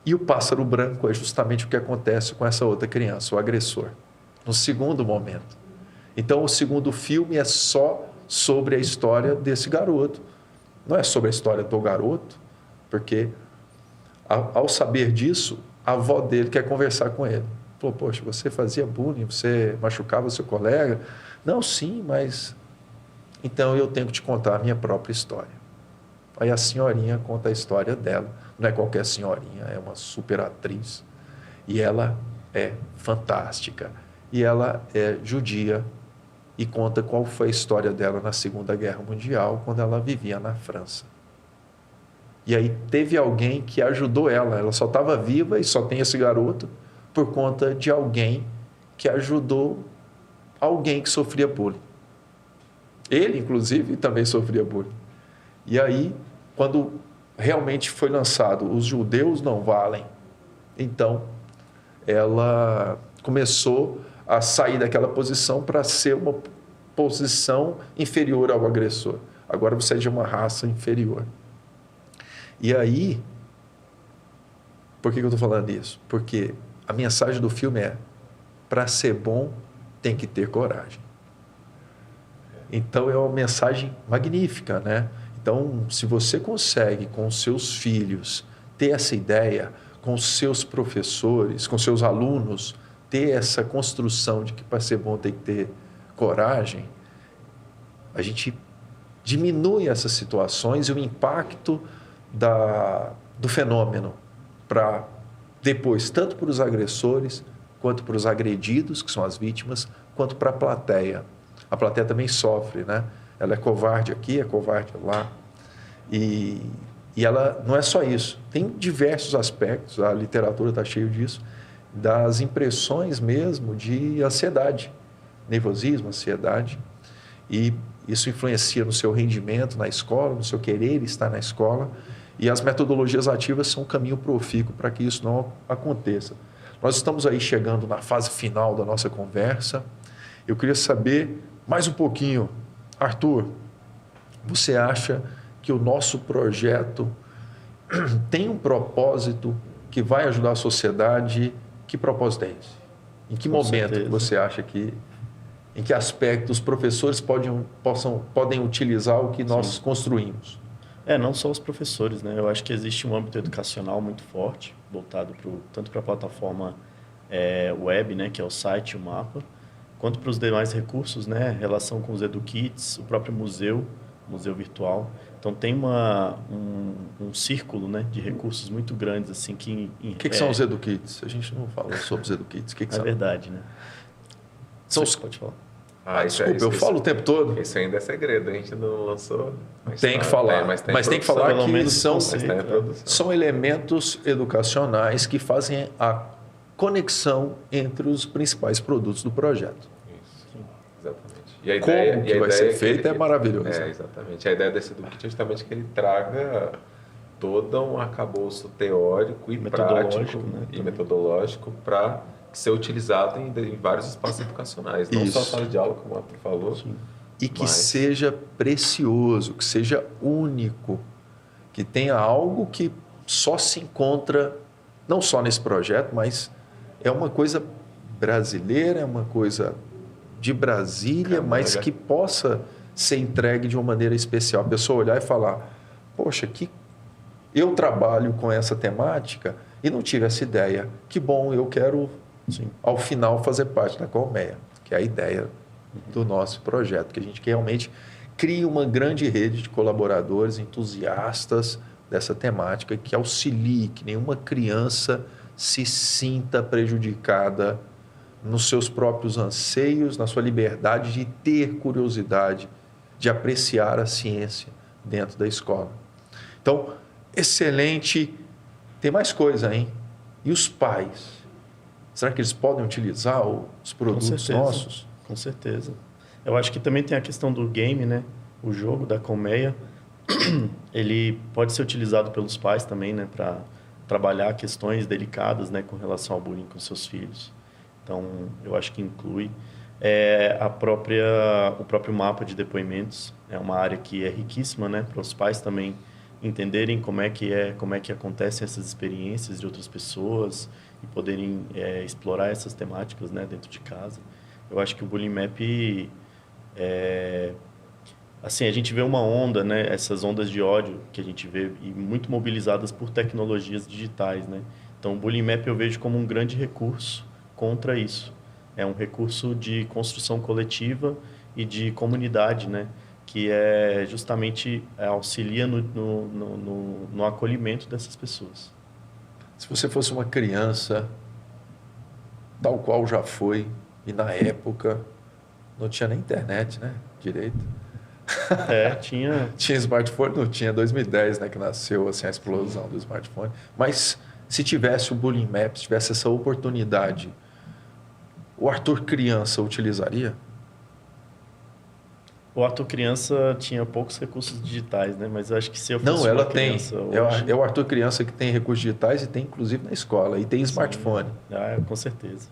E o pássaro branco é justamente o que acontece com essa outra criança, o agressor. No segundo momento. Então, o segundo filme é só sobre a história desse garoto. Não é sobre a história do garoto, porque ao saber disso, a avó dele quer conversar com ele. Falou, poxa, você fazia bullying, você machucava seu colega? Não, sim, mas... Então, eu tenho que te contar a minha própria história. Aí a senhorinha conta a história dela. Não é qualquer senhorinha, é uma super atriz. E ela é fantástica. E ela é judia e conta qual foi a história dela na Segunda Guerra Mundial, quando ela vivia na França. E aí teve alguém que ajudou ela. Ela só estava viva e só tem esse garoto por conta de alguém que ajudou alguém que sofria bullying. Ele, inclusive, também sofria bullying. E aí, quando realmente foi lançado Os Judeus Não Valem, então ela começou a sair daquela posição para ser uma posição inferior ao agressor. Agora você é de uma raça inferior. E aí, por que eu estou falando isso? Porque a mensagem do filme é: para ser bom, tem que ter coragem. Então, é uma mensagem magnífica, né? Então, se você consegue, com os seus filhos, ter essa ideia, com os seus professores, com seus alunos, ter essa construção de que para ser bom tem que ter coragem, a gente diminui essas situações e o impacto do fenômeno para depois, tanto para os agressores, quanto para os agredidos, que são as vítimas, quanto para a plateia. A plateia também sofre, né? Ela é covarde aqui, é covarde lá. E ela não é só isso. Tem diversos aspectos, a literatura está cheia disso, das impressões mesmo de ansiedade, nervosismo, ansiedade. E isso influencia no seu rendimento na escola, no seu querer estar na escola. E as metodologias ativas são um caminho profícuo para que isso não aconteça. Nós estamos aí chegando na fase final da nossa conversa. Eu queria saber mais um pouquinho, Arthur, você acha que o nosso projeto tem um propósito que vai ajudar a sociedade, que propósito é esse? Em que momento que você acha que, em que aspecto os professores podem utilizar o que nós construímos? Não só os professores, né? Eu acho que existe um âmbito educacional muito forte, voltado tanto para a plataforma web, né, que é o site, o mapa, quanto para os demais recursos, né, relação com os EduKits, o próprio museu virtual. Então tem um círculo, né, de recursos muito grandes assim que. O que são os EduKits? A gente não falou sobre os EduKits. O que são? É verdade, né? Pode falar. Desculpa, eu falo o tempo todo. Isso ainda é segredo, a gente não lançou. Tem que falar, mas tem que falar que são elementos educacionais que fazem a conexão entre os principais produtos do projeto. Isso, exatamente. E a ideia, como que vai ser feito é maravilhoso. Exatamente. A ideia desse EduKit é justamente que ele traga todo um arcabouço teórico e prático, né, e metodológico para ser utilizado em vários espaços educacionais. Não só a sala de aula, como o Arthur falou. Sim. E que seja precioso, que seja único, que tenha algo que só se encontra, não só nesse projeto, mas é uma coisa brasileira, é uma coisa de Brasília, mas que possa ser entregue de uma maneira especial. A pessoa olhar e falar, poxa, eu trabalho com essa temática e não tive essa ideia. Que bom, eu quero, ao final, fazer parte da Colmeia, que é a ideia do nosso projeto, que a gente realmente crie uma grande rede de colaboradores entusiastas dessa temática que auxilie, que nenhuma criança se sinta prejudicada nos seus próprios anseios, na sua liberdade de ter curiosidade, de apreciar a ciência dentro da escola. Então, excelente. Tem mais coisa, hein? E os pais? Será que eles podem utilizar os produtos nossos? Com certeza. Eu acho que também tem a questão do game, né? O jogo da Colmeia, ele pode ser utilizado pelos pais também, né? Para trabalhar questões delicadas, né? Com relação ao bullying com seus filhos. Então, eu acho que inclui o próprio mapa de depoimentos. É uma área que é riquíssima, né? Para os pais também entenderem como é que acontecem essas experiências de outras pessoas e poderem explorar essas temáticas, né? Dentro de casa. Eu acho que o Bullying Map assim, a gente vê uma onda, né? Essas ondas de ódio que a gente vê e muito mobilizadas por tecnologias digitais, né? Então, o Bullying Map eu vejo como um grande recurso contra isso. É um recurso de construção coletiva e de comunidade, né? Que justamente auxilia no acolhimento dessas pessoas. Se você fosse uma criança, tal qual já foi, e na época não tinha nem internet, né? Direito. Tinha... Tinha smartphone? Não tinha, 2010, né? Que nasceu assim, a explosão do smartphone. Mas se tivesse o Bullying Map, se tivesse essa oportunidade, o Arthur criança utilizaria? O Arthur criança tinha poucos recursos digitais, né? Mas eu acho que se eu fosse ela uma criança... tem. Hoje... É o Arthur criança que tem recursos digitais e tem inclusive na escola. E tem smartphone. Com certeza.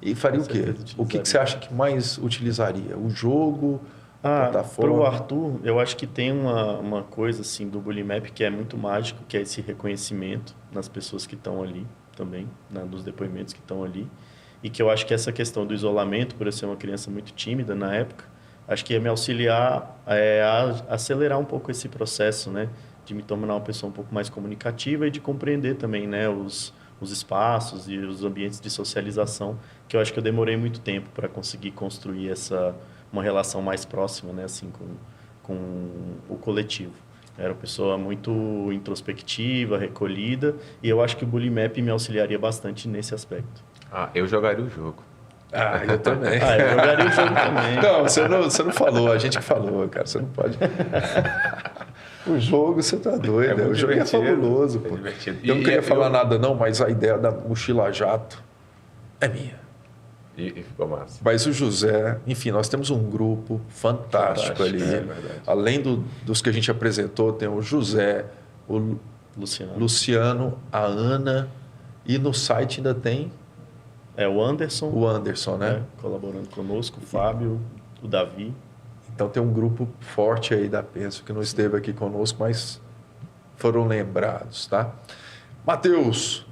E faria o quê? O que você acha que mais utilizaria? O jogo, a plataforma? Para o Arthur, eu acho que tem uma coisa assim do Bullying Map que é muito mágico, que é esse reconhecimento nas pessoas que estão ali também, nos depoimentos que estão ali. E que eu acho que essa questão do isolamento, por eu ser uma criança muito tímida na época, acho que ia me auxiliar a acelerar um pouco esse processo, né? De me tornar uma pessoa um pouco mais comunicativa e de compreender também, né? Os espaços e os ambientes de socialização, que eu acho que eu demorei muito tempo para conseguir construir uma relação mais próxima, né? Assim, com o coletivo. Eu era uma pessoa muito introspectiva, recolhida, e eu acho que o Bullying Map me auxiliaria bastante nesse aspecto. Eu jogaria o jogo. Eu também. Eu jogaria o jogo também. Não, você não falou, a gente que falou, cara. Você não pode. O jogo, você tá doido. O jogo é fabuloso, pô. Eu não queria falar nada, não, mas a ideia da mochila jato é minha. E ficou massa. Mas o José, enfim, nós temos um grupo fantástico ali. Além dos que a gente apresentou, tem o José, o Luciano, a Ana, e no site ainda tem... o Anderson. O Anderson, né? Colaborando conosco, o Fábio, o Davi. Então tem um grupo forte aí da Penso que não esteve aqui conosco, mas foram lembrados, tá? Matheus,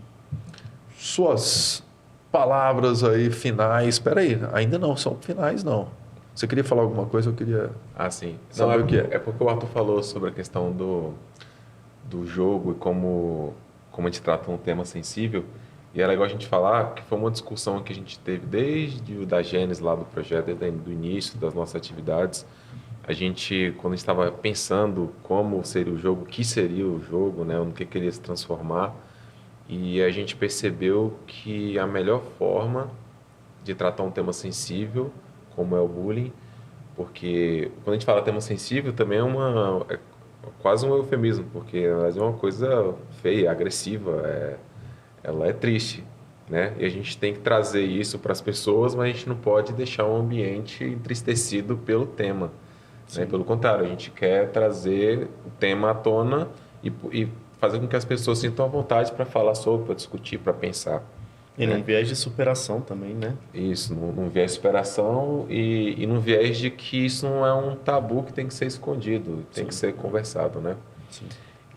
suas palavras aí finais. Espera aí, ainda não são finais, não. Você queria falar alguma coisa? Eu queria Sim. saber o que é. É porque o Arthur falou sobre a questão do jogo e como a gente trata um tema sensível. E é legal a gente falar que foi uma discussão que a gente teve desde da gênese lá do projeto, desde o início das nossas atividades. Quando a gente estava pensando como seria o jogo, o que seria o jogo, né, no que queria se transformar, e a gente percebeu que a melhor forma de tratar um tema sensível, como é o bullying, porque quando a gente fala tema sensível também é quase um eufemismo, porque na verdade é uma coisa feia, agressiva, ela é triste, né? E a gente tem que trazer isso para as pessoas, mas a gente não pode deixar o ambiente entristecido pelo tema, né? Pelo contrário, a gente quer trazer o tema à tona e fazer com que as pessoas sintam a vontade para falar sobre, para discutir, para pensar. E num viés de superação também, né? Isso, num viés de superação e num viés de que isso não é um tabu que tem que ser escondido, tem que ser conversado, né? Sim.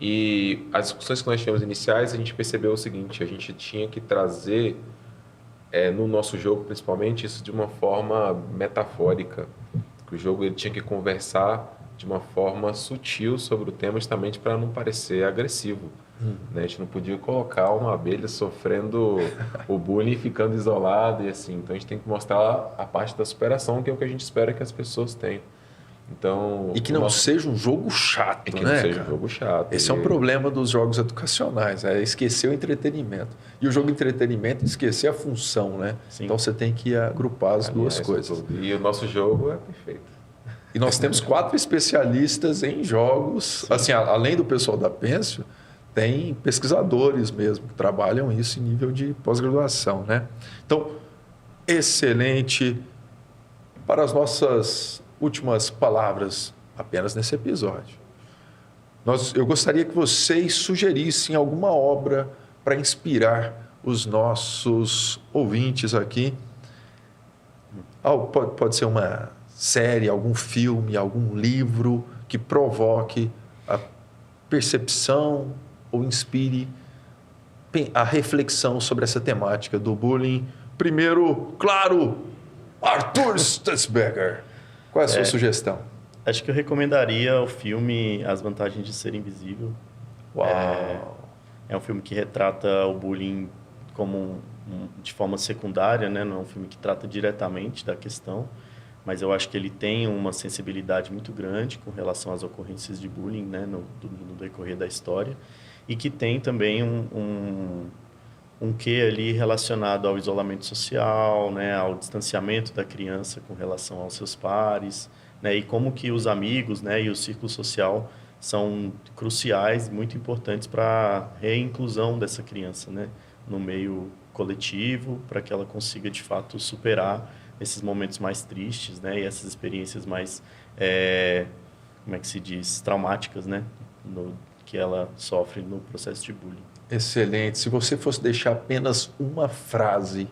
E as discussões que nós tivemos iniciais, a gente percebeu o seguinte, a gente tinha que trazer, no nosso jogo principalmente, isso de uma forma metafórica, que o jogo ele tinha que conversar de uma forma sutil sobre o tema, justamente para não parecer agressivo. Né? A gente não podia colocar uma abelha sofrendo o bullying e ficando isolada e assim. Então a gente tem que mostrar a parte da superação, que é o que a gente espera que as pessoas tenham. Então, E que não seja um jogo chato, que né? não seja cara? um jogo chato. Esse é um problema dos jogos educacionais, é esquecer o entretenimento. E o jogo de entretenimento, esquecer a função, né? Sim. Então você tem que agrupar as duas coisas. E o nosso jogo é perfeito. E nós temos 4 especialistas em jogos. Sim. Assim, além do pessoal da Pensio, tem pesquisadores mesmo que trabalham isso em nível de pós-graduação, né? Então, excelente. Para as nossas últimas palavras, apenas nesse episódio, eu gostaria que vocês sugerissem alguma obra para inspirar os nossos ouvintes aqui. Pode ser uma série, algum filme, algum livro que provoque a percepção ou inspire a reflexão sobre essa temática do bullying. Primeiro, claro, Arthur Stutzberger. Qual é a sua sugestão? Acho que eu recomendaria o filme As Vantagens de Ser Invisível. Uau! É um filme que retrata o bullying como de forma secundária, né? Não é um filme que trata diretamente da questão, mas eu acho que ele tem uma sensibilidade muito grande com relação às ocorrências de bullying, né? no decorrer da história, e que tem também um quê ali relacionado ao isolamento social, né? Ao distanciamento da criança com relação aos seus pares, né? E como que os amigos, né? E o círculo social são cruciais, muito importantes para a reinclusão dessa criança, né? No meio coletivo, para que ela consiga, de fato, superar esses momentos mais tristes, né? E essas experiências mais, como é que se diz, traumáticas, né? Que ela sofre no processo de bullying. Excelente. Se você fosse deixar apenas uma frase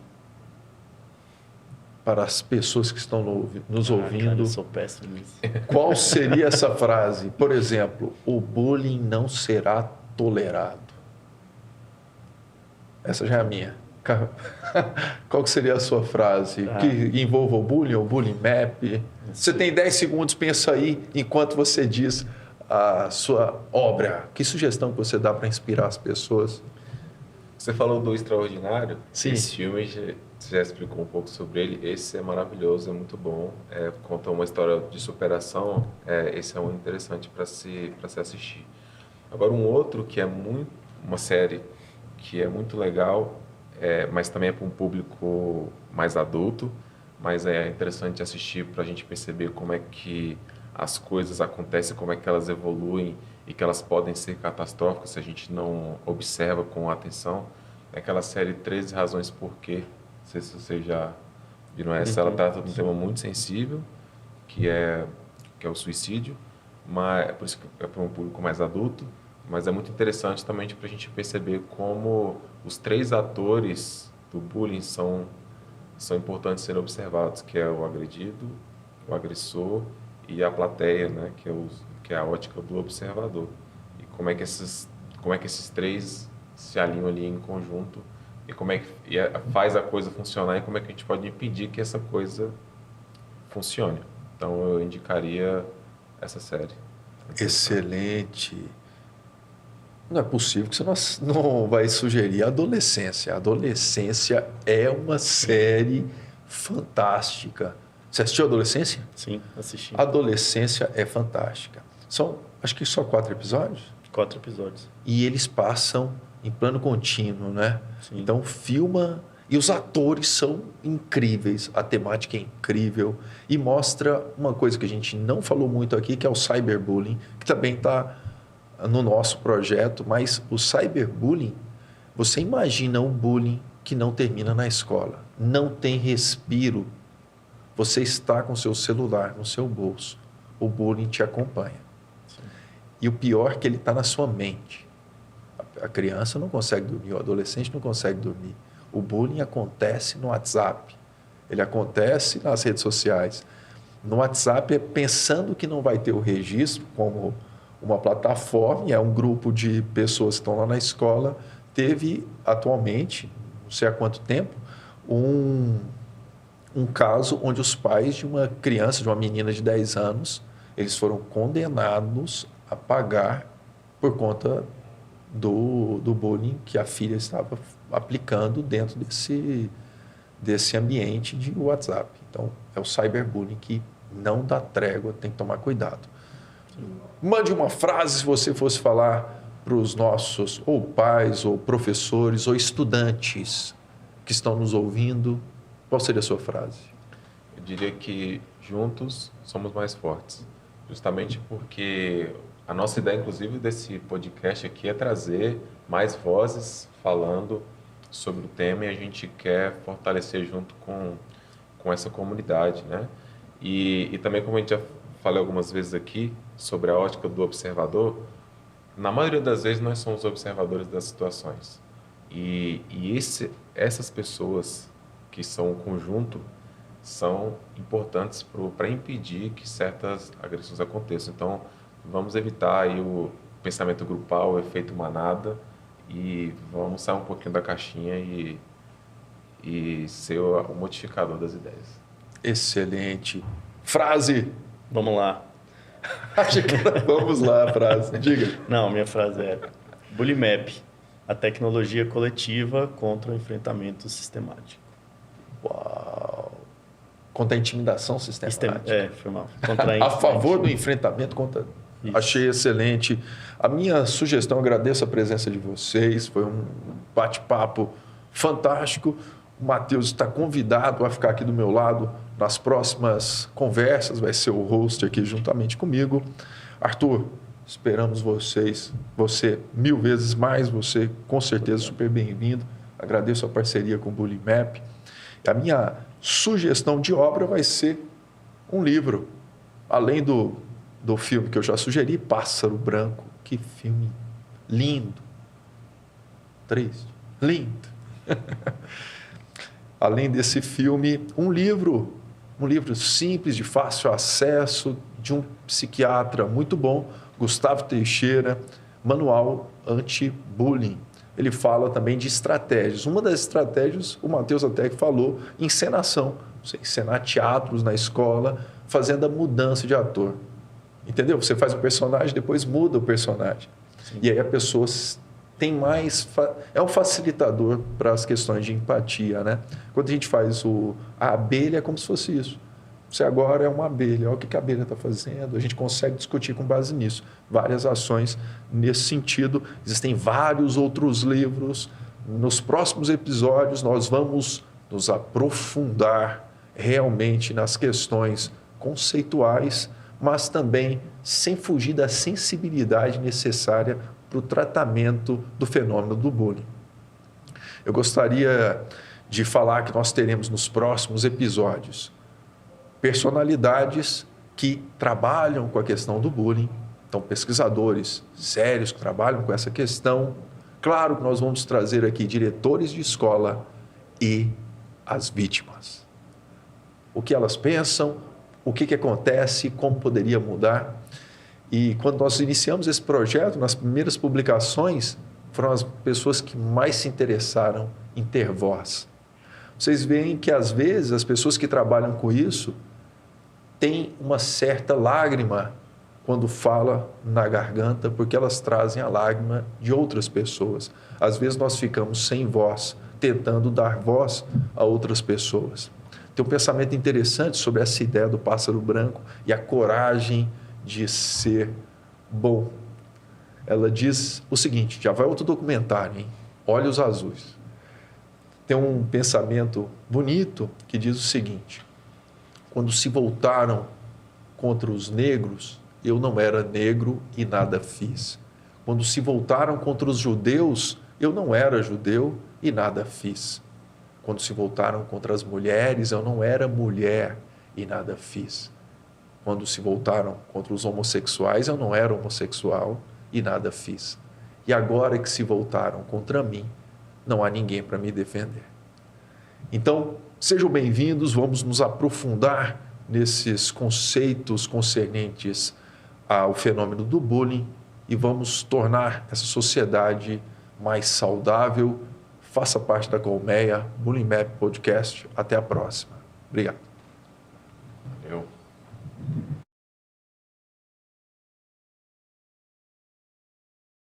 para as pessoas que estão nos ouvindo, cara, eu sou péssimo nisso. Qual seria essa frase? Por exemplo, o bullying não será tolerado. Essa já é a minha. Qual que seria a sua frase? Que envolva o bullying ou bullying map? Você tem 10 segundos, pensa aí, enquanto você diz a sua obra. Que sugestão que você dá para inspirar as pessoas? Você falou do Extraordinário? Sim. Esse filme, você já explicou um pouco sobre ele. Esse é maravilhoso, é muito bom. Conta uma história de superação. Esse é muito interessante para se assistir. Agora, um outro que é uma série que é muito legal, mas também é para um público mais adulto, mas é interessante assistir para a gente perceber como é que as coisas acontecem, como é que elas evoluem e que elas podem ser catastróficas se a gente não observa com atenção. É aquela série 13 Razões Por Quê. Não sei se vocês já viram essa. Ela trata de um tema muito sensível, que é o suicídio, mas por isso que é para um público mais adulto, mas é muito interessante também para a gente perceber como os 3 atores do bullying são importantes serem observados, que é o agredido, o agressor e a plateia, né, que é a ótica do observador. E como é que esses três se alinham ali em conjunto e como é que faz a coisa funcionar e como é que a gente pode impedir que essa coisa funcione. Então eu indicaria essa série. Excelente. Não é possível que você não vai sugerir a Adolescência. A Adolescência é uma série fantástica. Você assistiu a Adolescência? Sim, assisti. A Adolescência é fantástica. São, acho que só 4 episódios? 4 episódios. E eles passam em plano contínuo, né? Sim. Então filma... E os atores são incríveis, a temática é incrível e mostra uma coisa que a gente não falou muito aqui, que é o cyberbullying, que também está no nosso projeto, mas o cyberbullying, você imagina um bullying que não termina na escola, não tem respiro, você está com seu celular no seu bolso, o bullying te acompanha. Sim. E o pior é que ele está na sua mente. A criança não consegue dormir, o adolescente não consegue dormir. O bullying acontece no WhatsApp, ele acontece nas redes sociais. No WhatsApp, pensando que não vai ter o registro como uma plataforma, é um grupo de pessoas que estão lá na escola, teve atualmente, não sei há quanto tempo, um caso onde os pais de uma criança, de uma menina de 10 anos, eles foram condenados a pagar por conta do bullying que a filha estava aplicando dentro desse ambiente de WhatsApp. Então, é o cyberbullying que não dá trégua, tem que tomar cuidado. Mande uma frase se você fosse falar para os nossos ou pais, ou professores, ou estudantes que estão nos ouvindo. Qual seria a sua frase? Eu diria que juntos somos mais fortes. Justamente porque a nossa ideia, inclusive, desse podcast aqui é trazer mais vozes falando sobre o tema e a gente quer fortalecer junto com essa comunidade, né? E também, como a gente já falou algumas vezes aqui, sobre a ótica do observador, na maioria das vezes nós somos observadores das situações. E essas pessoas que são um conjunto são importantes para impedir que certas agressões aconteçam. Então, vamos evitar aí o pensamento grupal, o efeito manada, e vamos sair um pouquinho da caixinha e ser o modificador das ideias. Excelente. Frase. Vamos lá. Achei que era vamos lá, frase. Diga. Não, minha frase é Bulimap, a tecnologia coletiva contra o enfrentamento sistemático. Uau. Contra a intimidação sistemática. Foi mal. Contra a favor do enfrentamento contra... Isso. Achei excelente. A minha sugestão, agradeço a presença de vocês, foi um bate-papo fantástico. O Matheus está convidado a ficar aqui do meu lado nas próximas conversas, vai ser o host aqui juntamente comigo. Arthur, esperamos você 1000 vezes mais, você com certeza super bem-vindo. Agradeço a parceria com o Bulimap. A minha sugestão de obra vai ser um livro, além do filme que eu já sugeri, Pássaro Branco. Que filme lindo. Triste. Lindo. Além desse filme, um livro simples, de fácil acesso, de um psiquiatra muito bom, Gustavo Teixeira, Manual Anti-Bullying. Ele fala também de estratégias. Uma das estratégias, o Matheus até que falou, encenação. Você encenar teatros na escola, fazendo a mudança de ator. Entendeu? Você faz o personagem, depois muda o personagem. Sim. E aí a pessoa tem mais... É um facilitador para as questões de empatia, né? Quando a gente faz a abelha, é como se fosse isso. Você agora é uma abelha. Olha o que a abelha está fazendo. A gente consegue discutir com base nisso. Várias ações nesse sentido. Existem vários outros livros. Nos próximos episódios, nós vamos nos aprofundar realmente nas questões conceituais, mas também sem fugir da sensibilidade necessária para o tratamento do fenômeno do bullying. Eu gostaria de falar que nós teremos nos próximos episódios personalidades que trabalham com a questão do bullying, então pesquisadores sérios que trabalham com essa questão. Claro que nós vamos trazer aqui diretores de escola e as vítimas. O que elas pensam, o que acontece, como poderia mudar. E quando nós iniciamos esse projeto, nas primeiras publicações, foram as pessoas que mais se interessaram em ter voz. Vocês veem que, às vezes, as pessoas que trabalham com isso têm uma certa lágrima quando fala na garganta, porque elas trazem a lágrima de outras pessoas. Às vezes nós ficamos sem voz, tentando dar voz a outras pessoas. Tem um pensamento interessante sobre essa ideia do pássaro branco e a coragem de ser bom. Ela diz o seguinte, já vai outro documentário, hein? Olhos Azuis. Tem um pensamento bonito que diz o seguinte: quando se voltaram contra os negros, eu não era negro e nada fiz. Quando se voltaram contra os judeus, eu não era judeu e nada fiz. Quando se voltaram contra as mulheres, eu não era mulher e nada fiz. Quando se voltaram contra os homossexuais, eu não era homossexual e nada fiz. E agora que se voltaram contra mim, não há ninguém para me defender. Então, sejam bem-vindos, vamos nos aprofundar nesses conceitos concernentes ao fenômeno do bullying e vamos tornar essa sociedade mais saudável. Faça parte da Colmeia, Bullying Map Podcast. Até a próxima. Obrigado. Valeu.